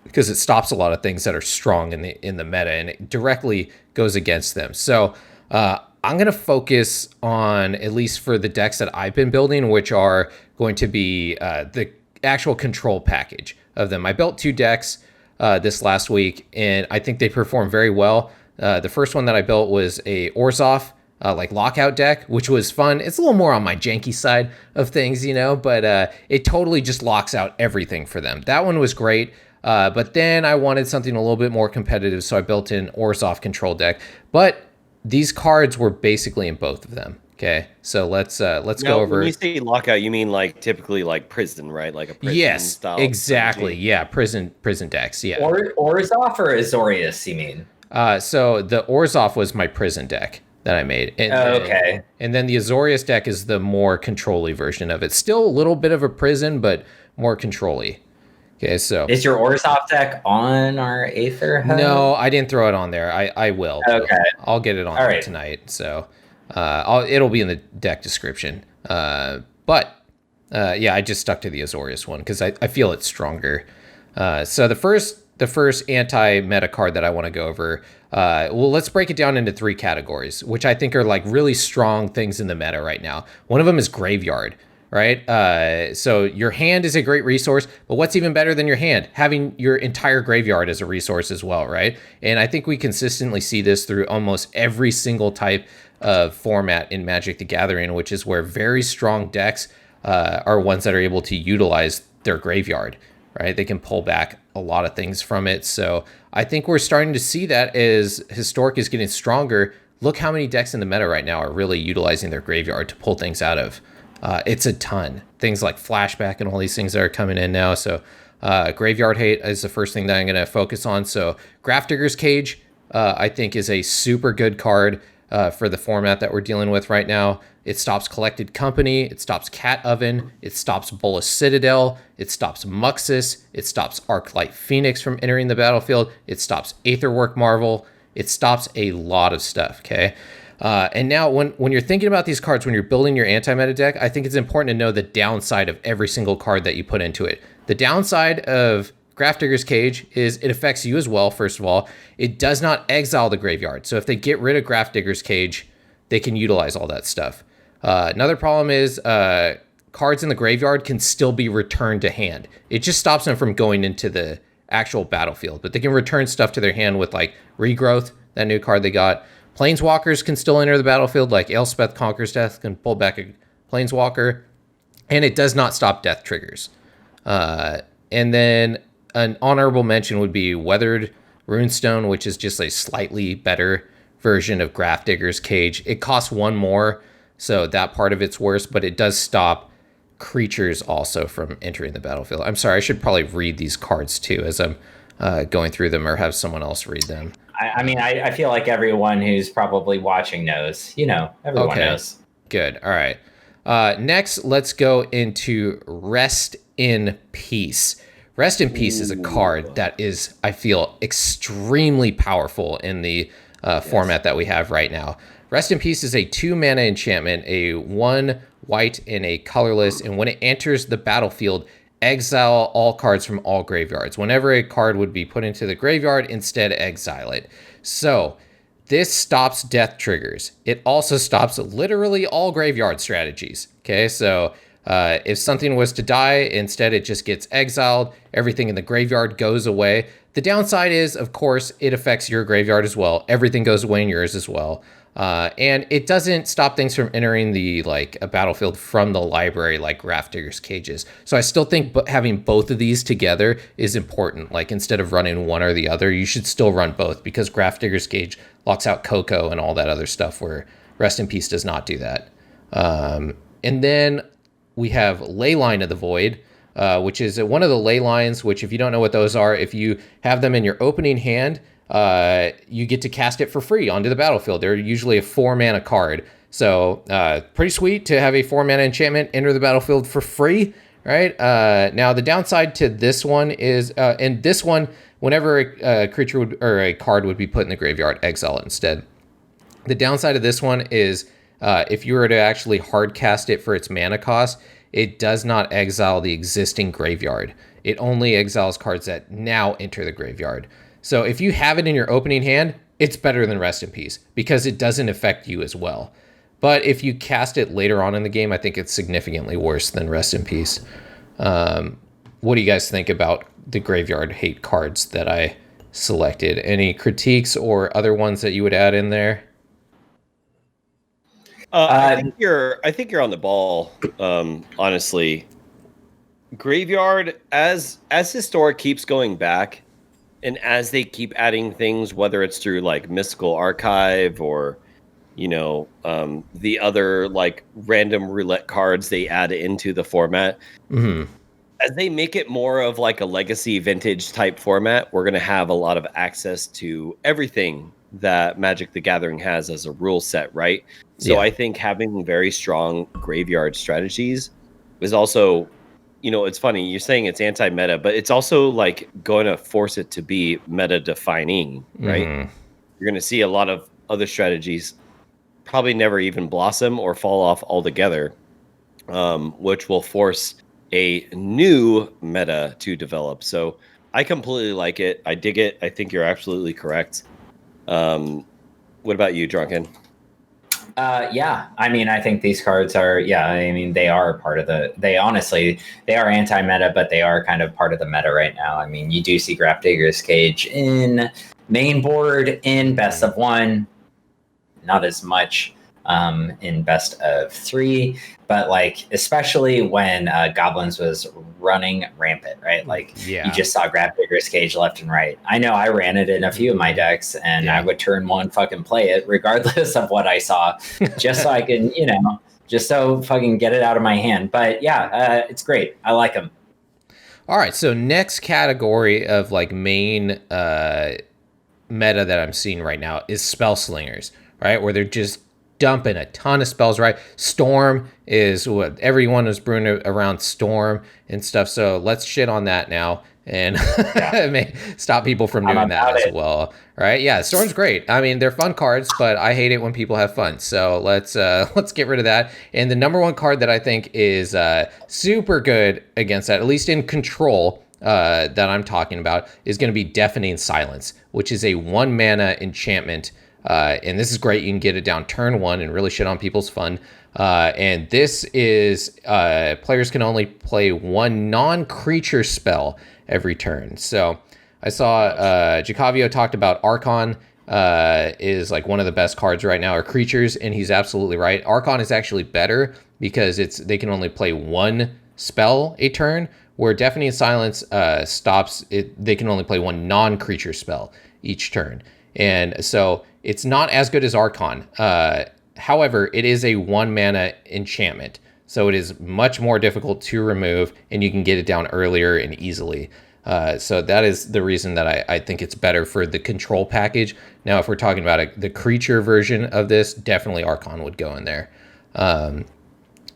B: because it stops a lot of things that are strong in the meta, and it directly goes against them. So I'm going to focus on, at least for the decks that I've been building, which are going to be the actual control package of them. I built 2 decks this last week, and I think they performed very well. The first one that I built was a Orzhov like lockout deck, which was fun. It's a little more on my janky side of things, you know, but it totally just locks out everything for them. That one was great. But then I wanted something a little bit more competitive, so I built in Orzhov control deck. But these cards were basically in both of them. Okay, so let's go over.
A: When you say lockout, you mean like typically like prison, right? Like a prison style.
B: Yes, exactly. Strategy. Yeah, prison decks. Yeah.
C: Orzhov or Azorius, you mean?
B: So the Orzhov was my prison deck that I made. And,
C: okay.
B: And then the Azorius deck is the more control-y version of it. Still a little bit of a prison, but more control-y. Okay, so
C: is your Orzhov deck on our Aether Hub?
B: No, I didn't throw it on there. I will.
C: Okay,
B: I'll get it on there tonight. So it'll be in the deck description. But I just stuck to the Azorius one because I feel it's stronger. So the first anti-meta card that I want to go over. Let's break it down into 3 categories, which I think are like really strong things in the meta right now. One of them is Graveyard. Right? So your hand is a great resource, but what's even better than your hand? Having your entire graveyard as a resource as well, right? And I think we consistently see this through almost every single type of format in Magic the Gathering, which is where very strong decks are ones that are able to utilize their graveyard, right? They can pull back a lot of things from it. So I think we're starting to see that as Historic is getting stronger. Look how many decks in the meta right now are really utilizing their graveyard to pull things out of. It's a ton. Things like Flashback and all these things that are coming in now. So Graveyard Hate is the first thing that I'm going to focus on. So Grafdigger's Cage, I think, is a super good card for the format that we're dealing with right now. It stops Collected Company. It stops Cat Oven. It stops Bolas Citadel. It stops Muxus. It stops Arclight Phoenix from entering the battlefield. It stops Aetherwork Marvel. It stops a lot of stuff, okay? And now when you're thinking about these cards, when you're building your anti-meta deck, I think it's important to know the downside of every single card that you put into it. The downside of Grafdigger's Cage is it affects you as well, first of all. It does not exile the graveyard. So if they get rid of Grafdigger's Cage, they can utilize all that stuff. Another problem is cards in the graveyard can still be returned to hand. It just stops them from going into the actual battlefield. But they can return stuff to their hand with like Regrowth, that new card they got. Planeswalkers can still enter the battlefield, like Elspeth Conquers Death can pull back a Planeswalker, and it does not stop death triggers. And then an honorable mention would be Weathered Runestone, which is just a slightly better version of Grafdigger's Cage. It costs 1 more, so that part of it's worse, but it does stop creatures also from entering the battlefield. I'm sorry, I should probably read these cards too as I'm going through them, or have someone else read them.
C: I mean, I feel like everyone who's probably watching knows. Everyone knows.
B: Good. All right. Next, let's go into Rest in Peace. Rest in Peace is a card that is, I feel, extremely powerful in the format that we have right now. Rest in Peace is a 2-mana enchantment, a 1 white and a colorless, and when it enters the battlefield, exile all cards from all graveyards. Whenever a card would be put into the graveyard, instead exile it. So this stops death triggers. It also stops literally all graveyard strategies. Okay, so if something was to die, instead it just gets exiled. Everything in the graveyard goes away. The downside is, of course, it affects your graveyard as well. Everything goes away in yours as well. And it doesn't stop things from entering the a battlefield from the library like Grafdigger's Cages. So I still think having both of these together is important. Like, instead of running one or the other, you should still run both, because Grafdigger's Cage locks out Coco and all that other stuff, where Rest in Peace does not do that. And then we have Leyline of the Void, which is one of the ley lines, which, if you don't know what those are, if you have them in your opening hand, you get to cast it for free onto the battlefield. They're usually a 4-mana card. So pretty sweet to have a 4-mana enchantment enter the battlefield for free, right? Now, the downside to this one is, and this one, whenever a creature or a card would be put in the graveyard, exile it instead. The downside of this one is, if you were to actually hard cast it for its mana cost, it does not exile the existing graveyard. It only exiles cards that now enter the graveyard. So if you have it in your opening hand, it's better than Rest in Peace, because it doesn't affect you as well. But if you cast it later on in the game, I think it's significantly worse than Rest in Peace. What do you guys think about the graveyard hate cards that I selected? Any critiques or other ones that you would add in there?
A: I think you're on the ball. Honestly, graveyard, as Historic keeps going back, and as they keep adding things, whether it's through Mystical Archive or the other random roulette cards they add into the format, as they make it more of a legacy vintage type format, we're going to have a lot of access to everything that Magic the Gathering has as a rule set, right? So I think having very strong graveyard strategies is also, it's funny, you're saying it's anti-meta, but it's also going to force it to be meta defining, right? You're going to see a lot of other strategies probably never even blossom or fall off altogether, which will force a new meta to develop. So I completely like it. I dig it. I think you're absolutely correct. What about you, Drunken?
C: Yeah, I mean, I think these cards are, they are part of they are anti-meta, but they are kind of part of the meta right now. I mean, you do see Grafdigger's Cage in main board, in best of 1, not as much in best of 3, but especially when Goblins was running rampant, right? You just saw Grafdigger's Cage left and right. I know I ran it in a few of my decks, and I would turn one, fucking play it regardless of what I saw, just so I can, just so fucking get it out of my hand. But it's great. I like them.
B: All right, so next category of main meta that I'm seeing right now is Spell Slingers, right? Where they're just dumping a ton of spells, right? Storm is what everyone is brewing around Storm and stuff. So let's shit on that now and stop people from doing that as well, right? Yeah, Storm's great. I mean, they're fun cards, but I hate it when people have fun. So let's get rid of that. And the number one card that I think is super good against that, at least in control, that I'm talking about, is going to be Deafening Silence, which is a 1-mana enchantment. And this is great. You can get it down turn 1 and really shit on people's fun. And this is players can only play 1 non-creature spell every turn. So I saw Jacavio talked about Archon is one of the best cards right now, or creatures, and he's absolutely right. Archon is actually better because they can only play 1 spell a turn, where Deafening Silence stops it. They can only play 1 non-creature spell each turn. And so it's not as good as Archon. However, it is a 1-mana enchantment. So it is much more difficult to remove, and you can get it down earlier and easily. So that is the reason that I think it's better for the control package. Now, if we're talking about the creature version of this, definitely Archon would go in there.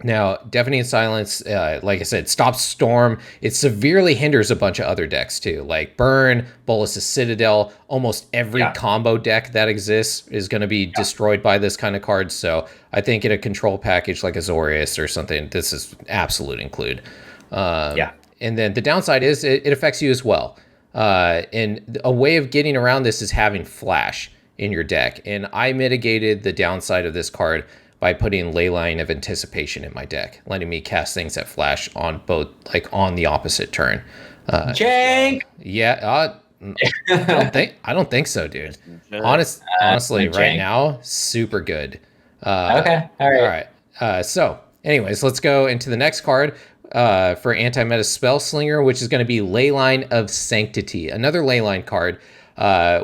B: Now, Deafening Silence, like I said, stops Storm. It severely hinders a bunch of other decks too, like Burn, Bolas' Citadel. Almost every combo deck that exists is going to be destroyed by this kind of card. So I think in a control package like Azorius or something, this is absolute include. And then the downside is it affects you as well. And a way of getting around this is having Flash in your deck. And I mitigated the downside of this card by putting Leyline of Anticipation in my deck, letting me cast things that flash on both, like on the opposite turn.
C: Jank!
B: Yeah, I don't think so, dude. Honestly, right now, super good.
C: Okay, all
B: right. So, anyways, let's go into the next card for Anti-Meta Spellslinger, which is going to be Leyline of Sanctity, another Leyline card,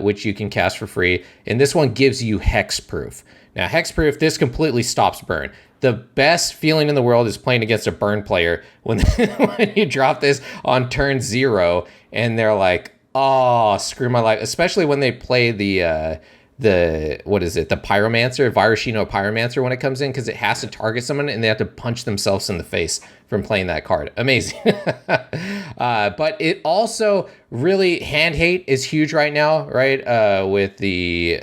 B: which you can cast for free. And this one gives you Hexproof. Now, Hexproof, this completely stops burn. The best feeling in the world is playing against a burn player when, when you drop this on turn 0 and they're like, oh, screw my life. Especially when they play the what is it? The Pyromancer, Virushino Pyromancer when it comes in, because it has to target someone and they have to punch themselves in the face from playing that card. Amazing. But it also really, hand hate is huge right now, right? With the,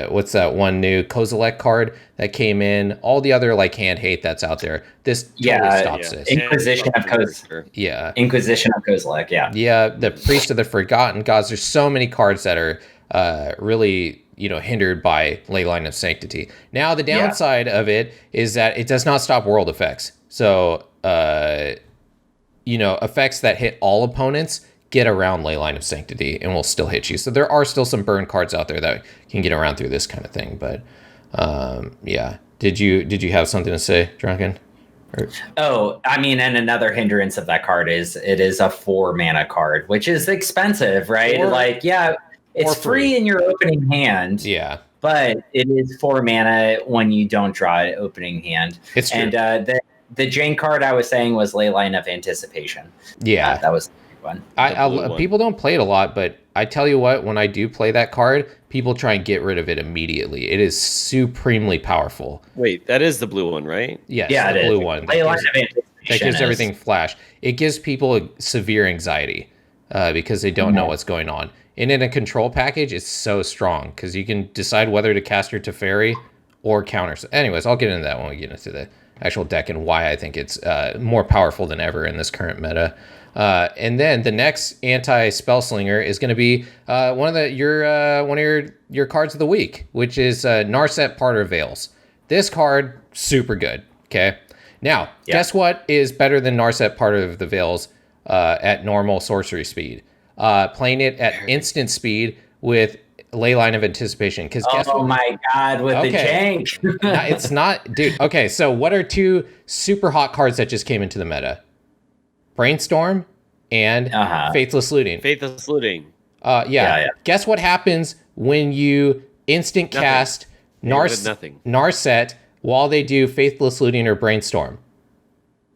B: what's that one new Kozilek card that came in, all the other like hand hate that's out there. This totally stops this.
C: Inquisition of Kozilek. Inquisition of Kozilek,
B: Yeah, the Priest of the Forgotten Gods. There's so many cards that are really, hindered by Leyline of Sanctity. Now, the downside of it is that it does not stop world effects. So, effects that hit all opponents get around Leyline of Sanctity and will still hit you. So there are still some burn cards out there that can get around through this kind of thing. But, Did you have something to say, Drunken?
C: And another hindrance of that card is it is a 4 mana card, which is expensive, right? It's free in your opening hand.
B: Yeah.
C: But it is 4 mana when you don't draw an opening hand.
B: It's true.
C: And the Jane card I was saying was Leyline of Anticipation.
B: Yeah.
C: That was the one.
B: People don't play it a lot, but I tell you what, when I do play that card, people try and get rid of it immediately. It is supremely powerful.
A: Wait, that is the blue one, right?
B: Yes,
C: yeah,
B: the blue one.
C: Leyline of Anticipation.
B: That gives everything flash. It gives people a severe anxiety because they don't know what's going on. And in a control package, it's so strong because you can decide whether to cast your Teferi or counter. So anyways, I'll get into that when we get into the actual deck and why I think it's more powerful than ever in this current meta. And then the next anti-Spellslinger is going to be one of your cards of the week, which is Narset Parter Veils. This card, super good. Okay. Now, guess what is better than Narset Parter of the Veils at normal sorcery speed? Playing it at instant speed with Leyline of Anticipation. Because
C: my God, with the jank.
B: No, it's not, dude. Okay, so what are 2 super hot cards that just came into the meta? Brainstorm and Faithless Looting.
A: Faithless Looting.
B: Guess what happens when you instant cast Narset while they do Faithless Looting or Brainstorm?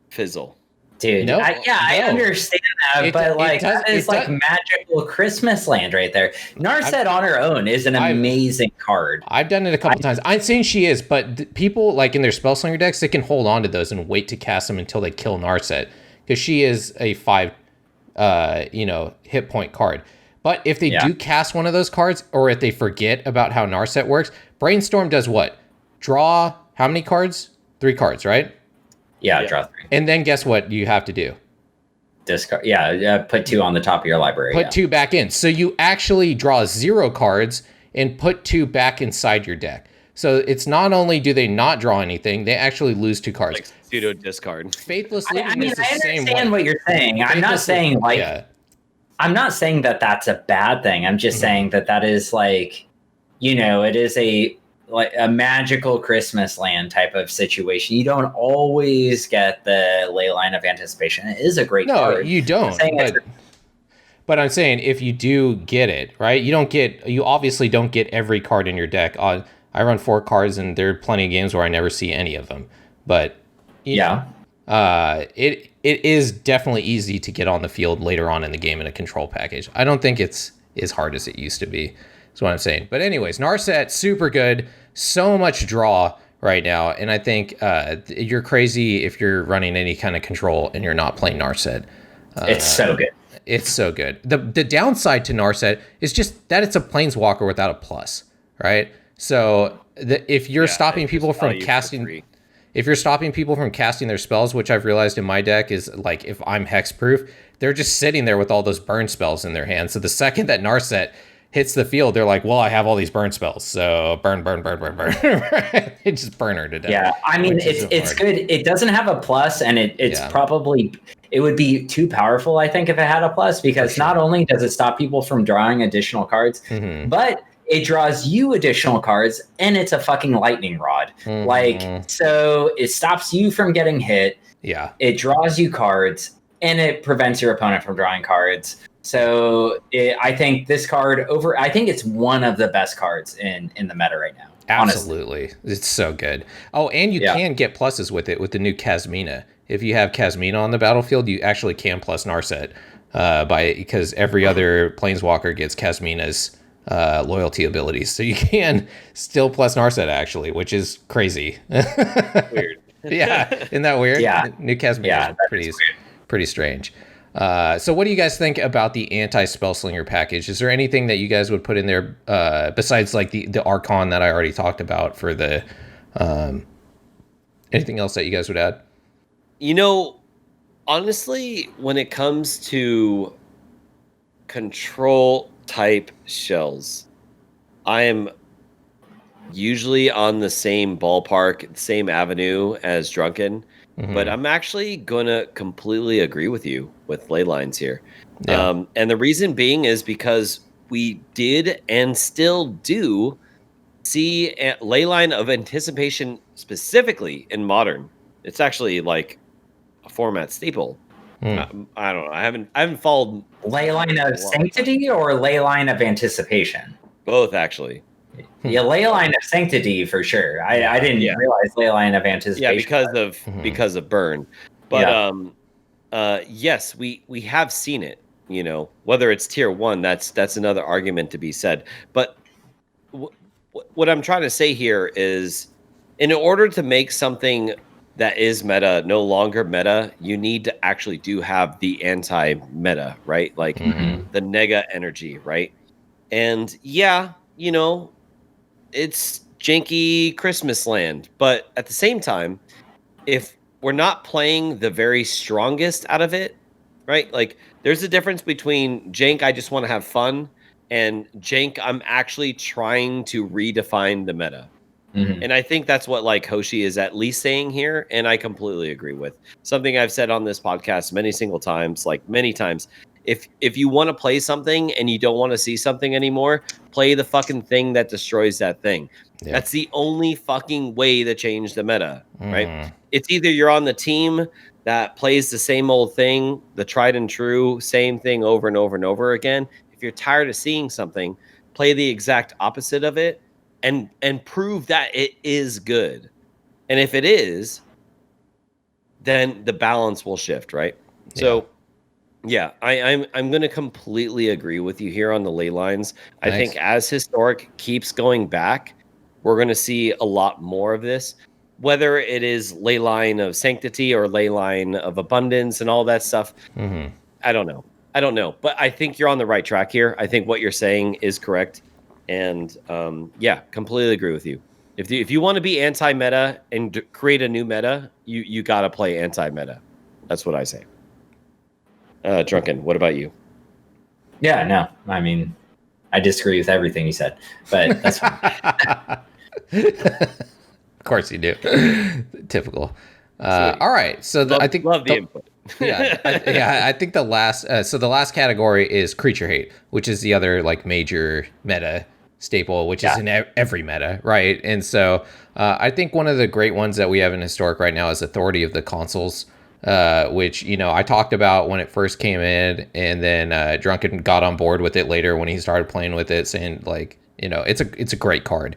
A: Fizzle.
C: Dude, I understand that, but that is magical Christmas land right there. Narset on her own is an amazing card.
B: I've done it a couple times. I'm saying she is, but people like in their Spellslinger decks, they can hold on to those and wait to cast them until they kill Narset because she is a 5, hit point card. But if they do cast one of those cards, or if they forget about how Narset works, Brainstorm does what? Draw how many cards? 3 cards, right?
C: Yeah, draw 3.
B: And then guess what you have to do?
C: Discard. Put 2 on the top of your library.
B: Put 2 back in. So you actually draw 0 cards and put 2 back inside your deck. So it's not only do they not draw anything, they actually lose 2 cards.
A: Like pseudo discard.
B: Faithless Looting is the same way.
C: I understand what you're saying. I'm not saying I'm not saying that that's a bad thing. I'm just saying that is it is a magical Christmas land type of situation. You don't always get the Leyline of Anticipation. It is a great card.
B: No, you don't. But I'm saying if you do get it, right? You obviously don't get every card in your deck. I run 4 cards and there are plenty of games where I never see any of them. But you know, it is definitely easy to get on the field later on in the game in a control package. I don't think it's as hard as it used to be. That's what I'm saying. But anyways, Narset, super good. So much draw right now. And I think you're crazy if you're running any kind of control and you're not playing Narset.
C: It's so good.
B: It's so good. The downside to Narset is just that it's a planeswalker without a plus, right? So if you're stopping people from casting... If you're stopping people from casting their spells, which I've realized in my deck is like if I'm hexproof, they're just sitting there with all those burn spells in their hands. So the second that Narset hits the field, they're like, well, I have all these burn spells. So burn. They just burn her to death.
C: Yeah, I mean, it's good. It doesn't have a plus, and it's probably... It would be too powerful, I think, if it had a plus, because not only does it stop people from drawing additional cards, but... it draws you additional cards, and it's a fucking lightning rod. So it stops you from getting hit.
B: Yeah.
C: It draws you cards, and it prevents your opponent from drawing cards. So I think this card I think it's one of the best cards in the meta right now.
B: Absolutely. Honestly. It's so good. Oh, and you can get pluses with it with the new Kasmina. If you have Kasmina on the battlefield, you actually can plus Narset because every other planeswalker gets Kasmina's loyalty abilities, so you can still plus Narset actually, which is crazy.
A: Weird.
B: Yeah, isn't that weird?
C: Yeah,
B: new Kasmina is pretty strange. So what do you guys think about the anti-spellslinger package? Is there anything that you guys would put in there besides like the Archon that I already talked about for the anything else that you guys would add?
A: Honestly, when it comes to control type shells, I am usually on the same ballpark, same avenue as Drunken, but I'm actually gonna completely agree with you with ley lines here. And the reason being is because we did and still do see a ley line of anticipation specifically in Modern. It's actually like a format staple. I don't know. I haven't followed
C: Leyline of Sanctity or Leyline of Anticipation.
A: Both actually.
C: Yeah, Leyline of Sanctity for sure. I didn't realize Leyline of Anticipation.
A: Yeah, because of burn. But yes, we have seen it. Whether it's tier 1, that's another argument to be said. But what I'm trying to say here is, in order to make something that is meta no longer meta, you need to actually do have the anti-meta, right? Like the nega energy, right? And it's janky Christmas land, but at the same time, if we're not playing the very strongest out of it, right? Like there's a difference between jank, I just want to have fun, and jank, I'm actually trying to redefine the meta. And I think that's what like Hoshi is at least saying here, and I completely agree with something I've said on this podcast many times. If you want to play something and you don't want to see something anymore, play the fucking thing that destroys that thing. Yeah. That's the only fucking way to change the meta, right? It's either you're on the team that plays the same old thing, the tried and true, same thing over and over and over again. If you're tired of seeing something, play the exact opposite of it. And prove that it is good. And if it is, then the balance will shift, right? Yeah. So, I'm going to completely agree with you here on the ley lines. Nice. I think as Historic keeps going back, we're going to see a lot more of this. Whether it is ley line of sanctity or ley line of abundance and all that stuff, I don't know. But I think you're on the right track here. I think what you're saying is correct. And completely agree with you. If you want to be anti-meta and create a new meta, you got to play anti-meta. That's what I say. Drunken, what about you?
C: Yeah, no. I mean, I disagree with everything you said, but that's fine.
B: Of course you do. Typical. All right. So I think
A: love the input.
B: I think the last category is creature hate, which is the other like major meta staple, which is in every meta, right? And so I think one of the great ones that we have in Historic right now is Authority of the Consuls, which I talked about when it first came in, and then Drunken got on board with it later when he started playing with it, saying like it's a great card.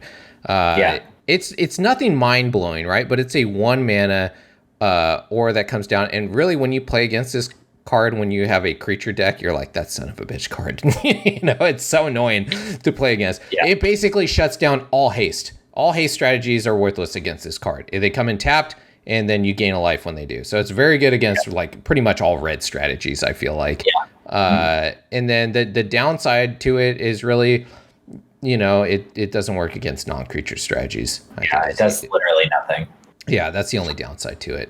B: It's nothing mind blowing, right? But it's a 1 mana or that comes down. And really, when you play against this card, when you have a creature deck, you're like, that son of a bitch card. It's so annoying to play against. Yeah. It basically shuts down all haste. All haste strategies are worthless against this card. They come in tapped, and then you gain a life when they do. So it's very good against like pretty much all red strategies, I feel like. Yeah. And then the downside to it is really, it doesn't work against non-creature strategies.
C: It does literally nothing.
B: Yeah, that's the only downside to it.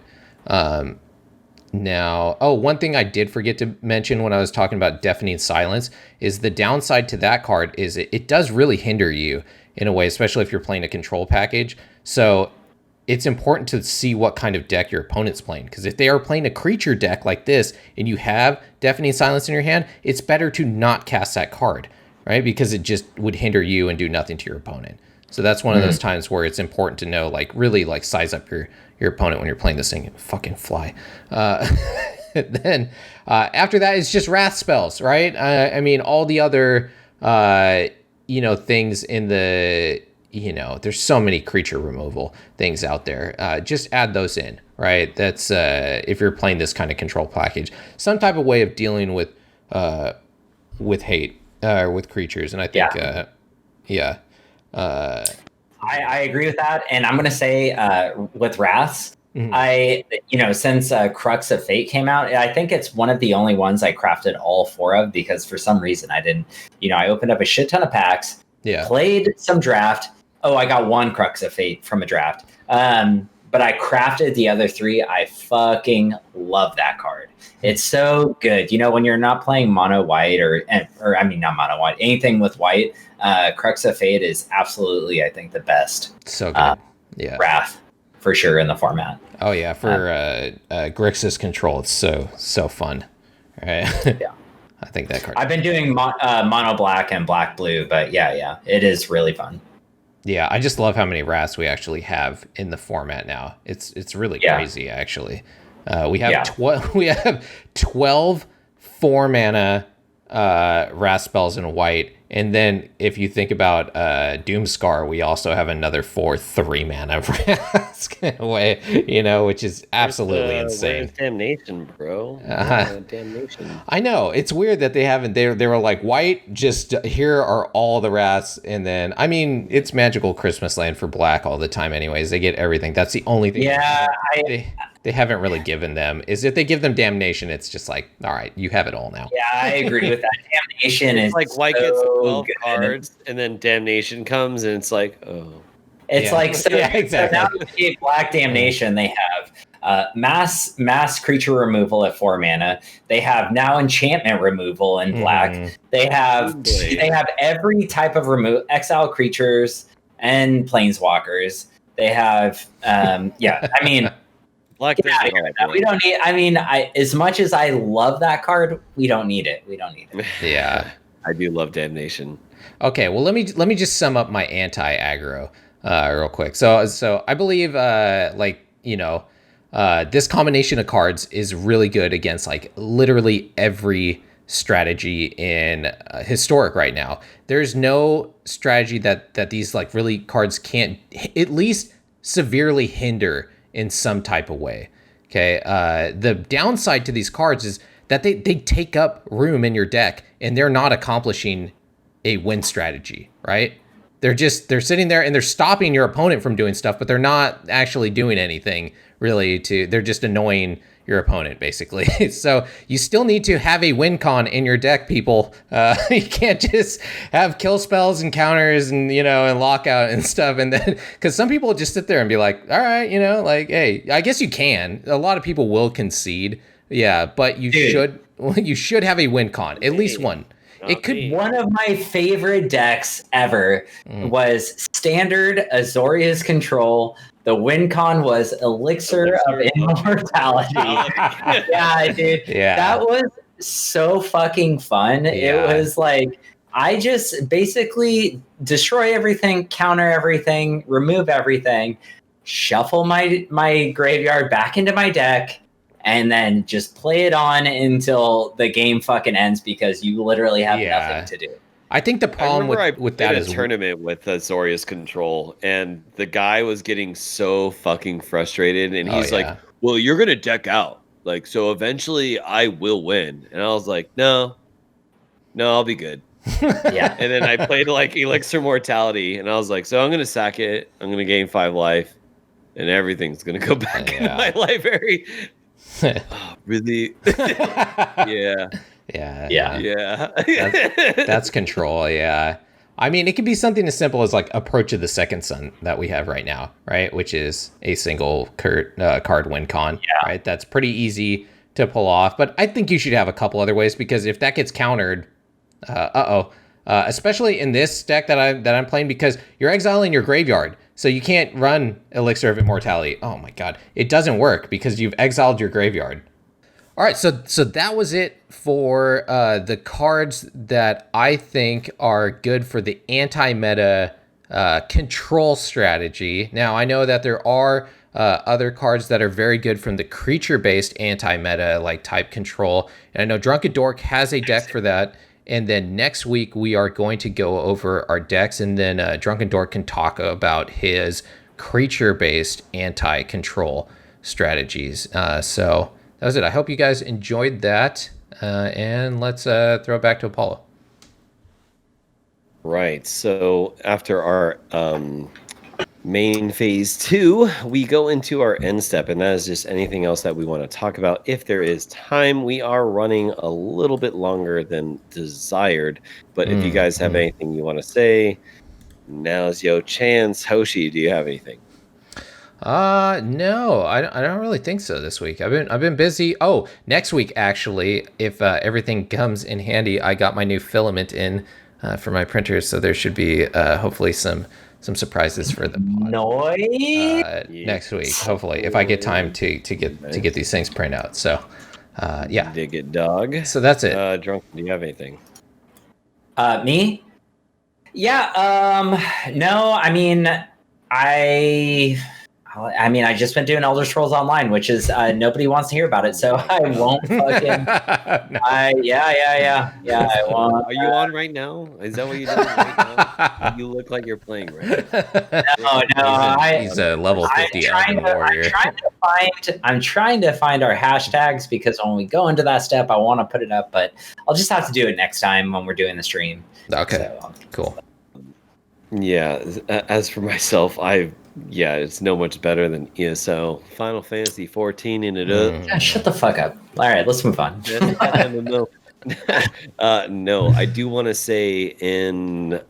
B: Now, one thing I did forget to mention when I was talking about Deafening Silence is the downside to that card is it does really hinder you in a way, especially if you're playing a control package. So it's important to see what kind of deck your opponent's playing, because if they are playing a creature deck like this and you have Deafening Silence in your hand, it's better to not cast that card, right? Because it just would hinder you and do nothing to your opponent. So that's one of those times where it's important to know, like, really, like, size up your opponent when you're playing this thing and fucking fly. Then after that, it's just wrath spells, right? I mean, all the other, things in the, there's so many creature removal things out there. Just add those in, right? That's if you're playing this kind of control package, some type of way of dealing with hate with creatures. And I think,
C: I agree with that, and I'm gonna say with Wraths, since Crux of Fate came out, I think it's one of the only ones I crafted all 4 of, because for some reason I didn't. I opened up a shit ton of packs, played some draft. Oh, I got 1 Crux of Fate from a draft, but I crafted the other 3. I fucking love that card. It's so good. When you're not playing mono white or not mono white, anything with white, Crux of Fate is absolutely, I think, the best.
B: So good.
C: Wrath for sure in the format.
B: Oh yeah, for Grixis control, it's so fun. Right?
C: Yeah.
B: I think that card.
C: I've been doing mono black and black blue, but yeah, it is really fun.
B: Yeah, I just love how many Wraths we actually have in the format now. It's really crazy, actually. We have 12 4-mana Wrath spells in white, and then if you think about Doomscar, we also have another 4 3-mana Wraths in a way, which is absolutely insane.
A: Where's Damnation, bro? Damnation.
B: I know, it's weird that they haven't. They were like, white, just here are all the Wraths, and then it's magical Christmas land for black all the time. Anyways, they get everything. That's the only thing.
C: Yeah,
B: they haven't really given them. Is if they give them Damnation, it's just like, all right, you have it all now.
C: Yeah, I agree with that. Damnation is
A: like white gets 12 cards, and then Damnation comes, and it's like, oh.
C: It's like, so,
B: exactly.
C: So now that they gave Black Damnation, they have mass creature removal at 4 mana. They have now enchantment removal in black. They have every type of exile creatures and planeswalkers. They have
A: Black
C: we don't need. As much as I love that card, we don't need it.
B: Yeah,
A: I do love Damnation.
B: Okay, well let me just sum up my anti-aggro real quick. So I believe this combination of cards is really good against like literally every strategy in Historic right now. There's no strategy that these like really cards can't at least severely hinder in some type of way. Okay. The downside to these cards is that they take up room in your deck and they're not accomplishing a win strategy, right? They're sitting there and they're stopping your opponent from doing stuff, but they're not actually doing anything really they're just annoying your opponent basically. So you still need to have a win con in your deck, people. You can't just have kill spells and counters and, and lockout and stuff. And then, cause some people just sit there and be like, all right, hey, I guess you can. A lot of people will concede. Yeah. But you should have a win con, at least one. It could.
C: One of my favorite decks ever was standard Azorius Control. The win con was Elixir of Immortality. Yeah, dude.
B: Yeah.
C: That was so fucking fun.
B: Yeah.
C: It was like, I just basically destroy everything, counter everything, remove everything, shuffle my graveyard back into my deck, and then just play it on until the game fucking ends because you literally have nothing to do.
B: I think the problem with that is
A: a tournament with Azorius Control, and the guy was getting so fucking frustrated, and he's like, well, you're gonna deck out, like, so eventually I will win. And I was like, no, I'll be good.
C: Yeah.
A: And then I played like Elixir Mortality, and I was like, so I'm gonna sack it. I'm gonna gain 5 life, and everything's gonna go back in my library. Oh, really? Yeah.
B: That's control. Yeah. I mean, it could be something as simple as like Approach of the Second Sun that we have right now, right? Which is a single card win con, right? That's pretty easy to pull off. But I think you should have a couple other ways, because if that gets countered, especially in this deck that I'm playing, because you're exiling your graveyard, so you can't run Elixir of Immortality. Oh my god, it doesn't work because you've exiled your graveyard. All right, so that was it for the cards that I think are good for the anti-meta control strategy. Now, I know that there are other cards that are very good from the creature-based anti-meta, like type control. And I know DrunkenDork has a deck for that. And then next week, we are going to go over our decks, and then DrunkenDork can talk about his creature-based anti-control strategies. So that was it. I hope you guys enjoyed that. And let's throw it back to Apollo.
A: Right. So after our main phase 2, we go into our end step, and that is just anything else that we want to talk about if there is time. We are running a little bit longer than desired, but if you guys have anything you want to say, now's your chance. Hoshi, do you have anything?
B: No, I don't really think so this week. I've been busy. Oh, next week, actually, if everything comes in handy, I got my new filament in for my printers, so there should be hopefully some surprises for the pod, next week, hopefully, if I get time to get these things printed out. So yeah,
A: dig it, dog.
B: So that's it.
A: Drunk, do you have anything?
C: Me? Yeah. No, I mean, I just been doing Elder Scrolls Online, which is nobody wants to hear about it, so I won't fucking. No. I won't.
A: Are you on right now? Is that what you're doing right now? You look like you're playing right now.
C: No.
B: He's a level 50 Elven warrior.
C: I'm trying to find our hashtags, because when we go into that step, I want to put it up, but I'll just have to do it next time when we're doing the stream.
B: Okay. So, cool.
A: Yeah. As for myself, it's no much better than ESO. Final Fantasy 14 in it up.
C: Yeah, shut the fuck up. All right, let's move on.
A: No, I do want to say in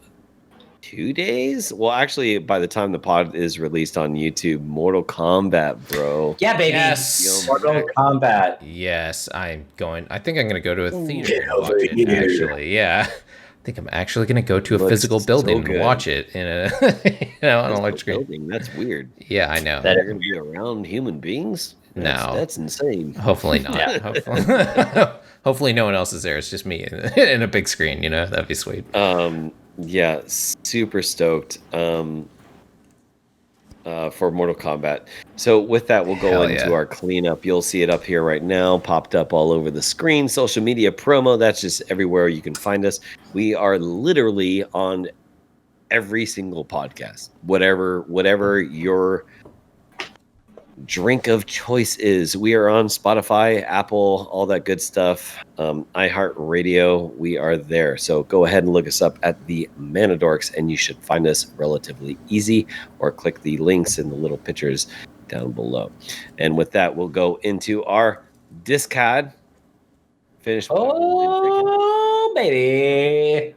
A: 2 days. Well, actually, by the time the pod is released on YouTube, Mortal Kombat, bro.
C: Yeah, baby.
B: Yes.
C: Mortal Kombat.
B: Yes, I'm going. I think I'm going to go to a theater and watch it, actually. Yeah. I think I'm actually going to go to a physical building and watch it in on a large screen.
A: Building? That's weird.
B: Yeah, I know.
A: That are going to be around human beings? That's insane.
B: Hopefully not. Yeah. Hopefully no one else is there. It's just me in a big screen. That'd be sweet.
A: Yeah, super stoked. For Mortal Kombat. So with that, we'll go into our cleanup. You'll see it up here right now, popped up all over the screen. Social media promo, that's just everywhere you can find us. We are literally on every single podcast. Whatever your drink of choice is. We are on Spotify, Apple, all that good stuff. iHeartRadio, we are there. So go ahead and look us up at the Dorks, and you should find us relatively easy, or click the links in the little pictures down below. And with that, we'll go into our discard. Finished.
C: Oh, baby.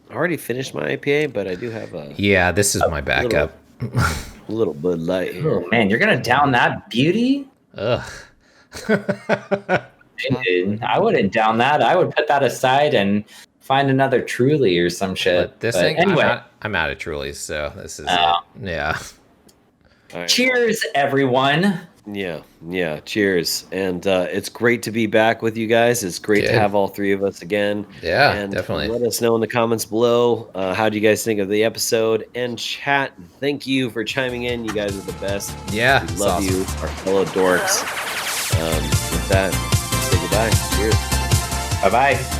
A: I already finished my IPA, but I do have a...
B: Yeah, this is my backup.
A: A little Bud Light here.
C: Oh, man, you're going to down that beauty?
B: Ugh.
C: Dude, I wouldn't down that. I would put that aside and find another Truly or some shit.
B: But thing, anyway. I'm out of Trulies, so this is it. Yeah.
A: Right.
C: Cheers, everyone.
A: Yeah. Cheers. And it's great to be back with you guys. It's great to have all three of us again.
B: Yeah,
A: and
B: definitely.
A: Let us know in the comments below. How do you guys think of the episode? And chat, thank you for chiming in. You guys are the best.
B: Yeah.
A: We love you, our fellow dorks. With that, say goodbye. Cheers.
C: Bye-bye.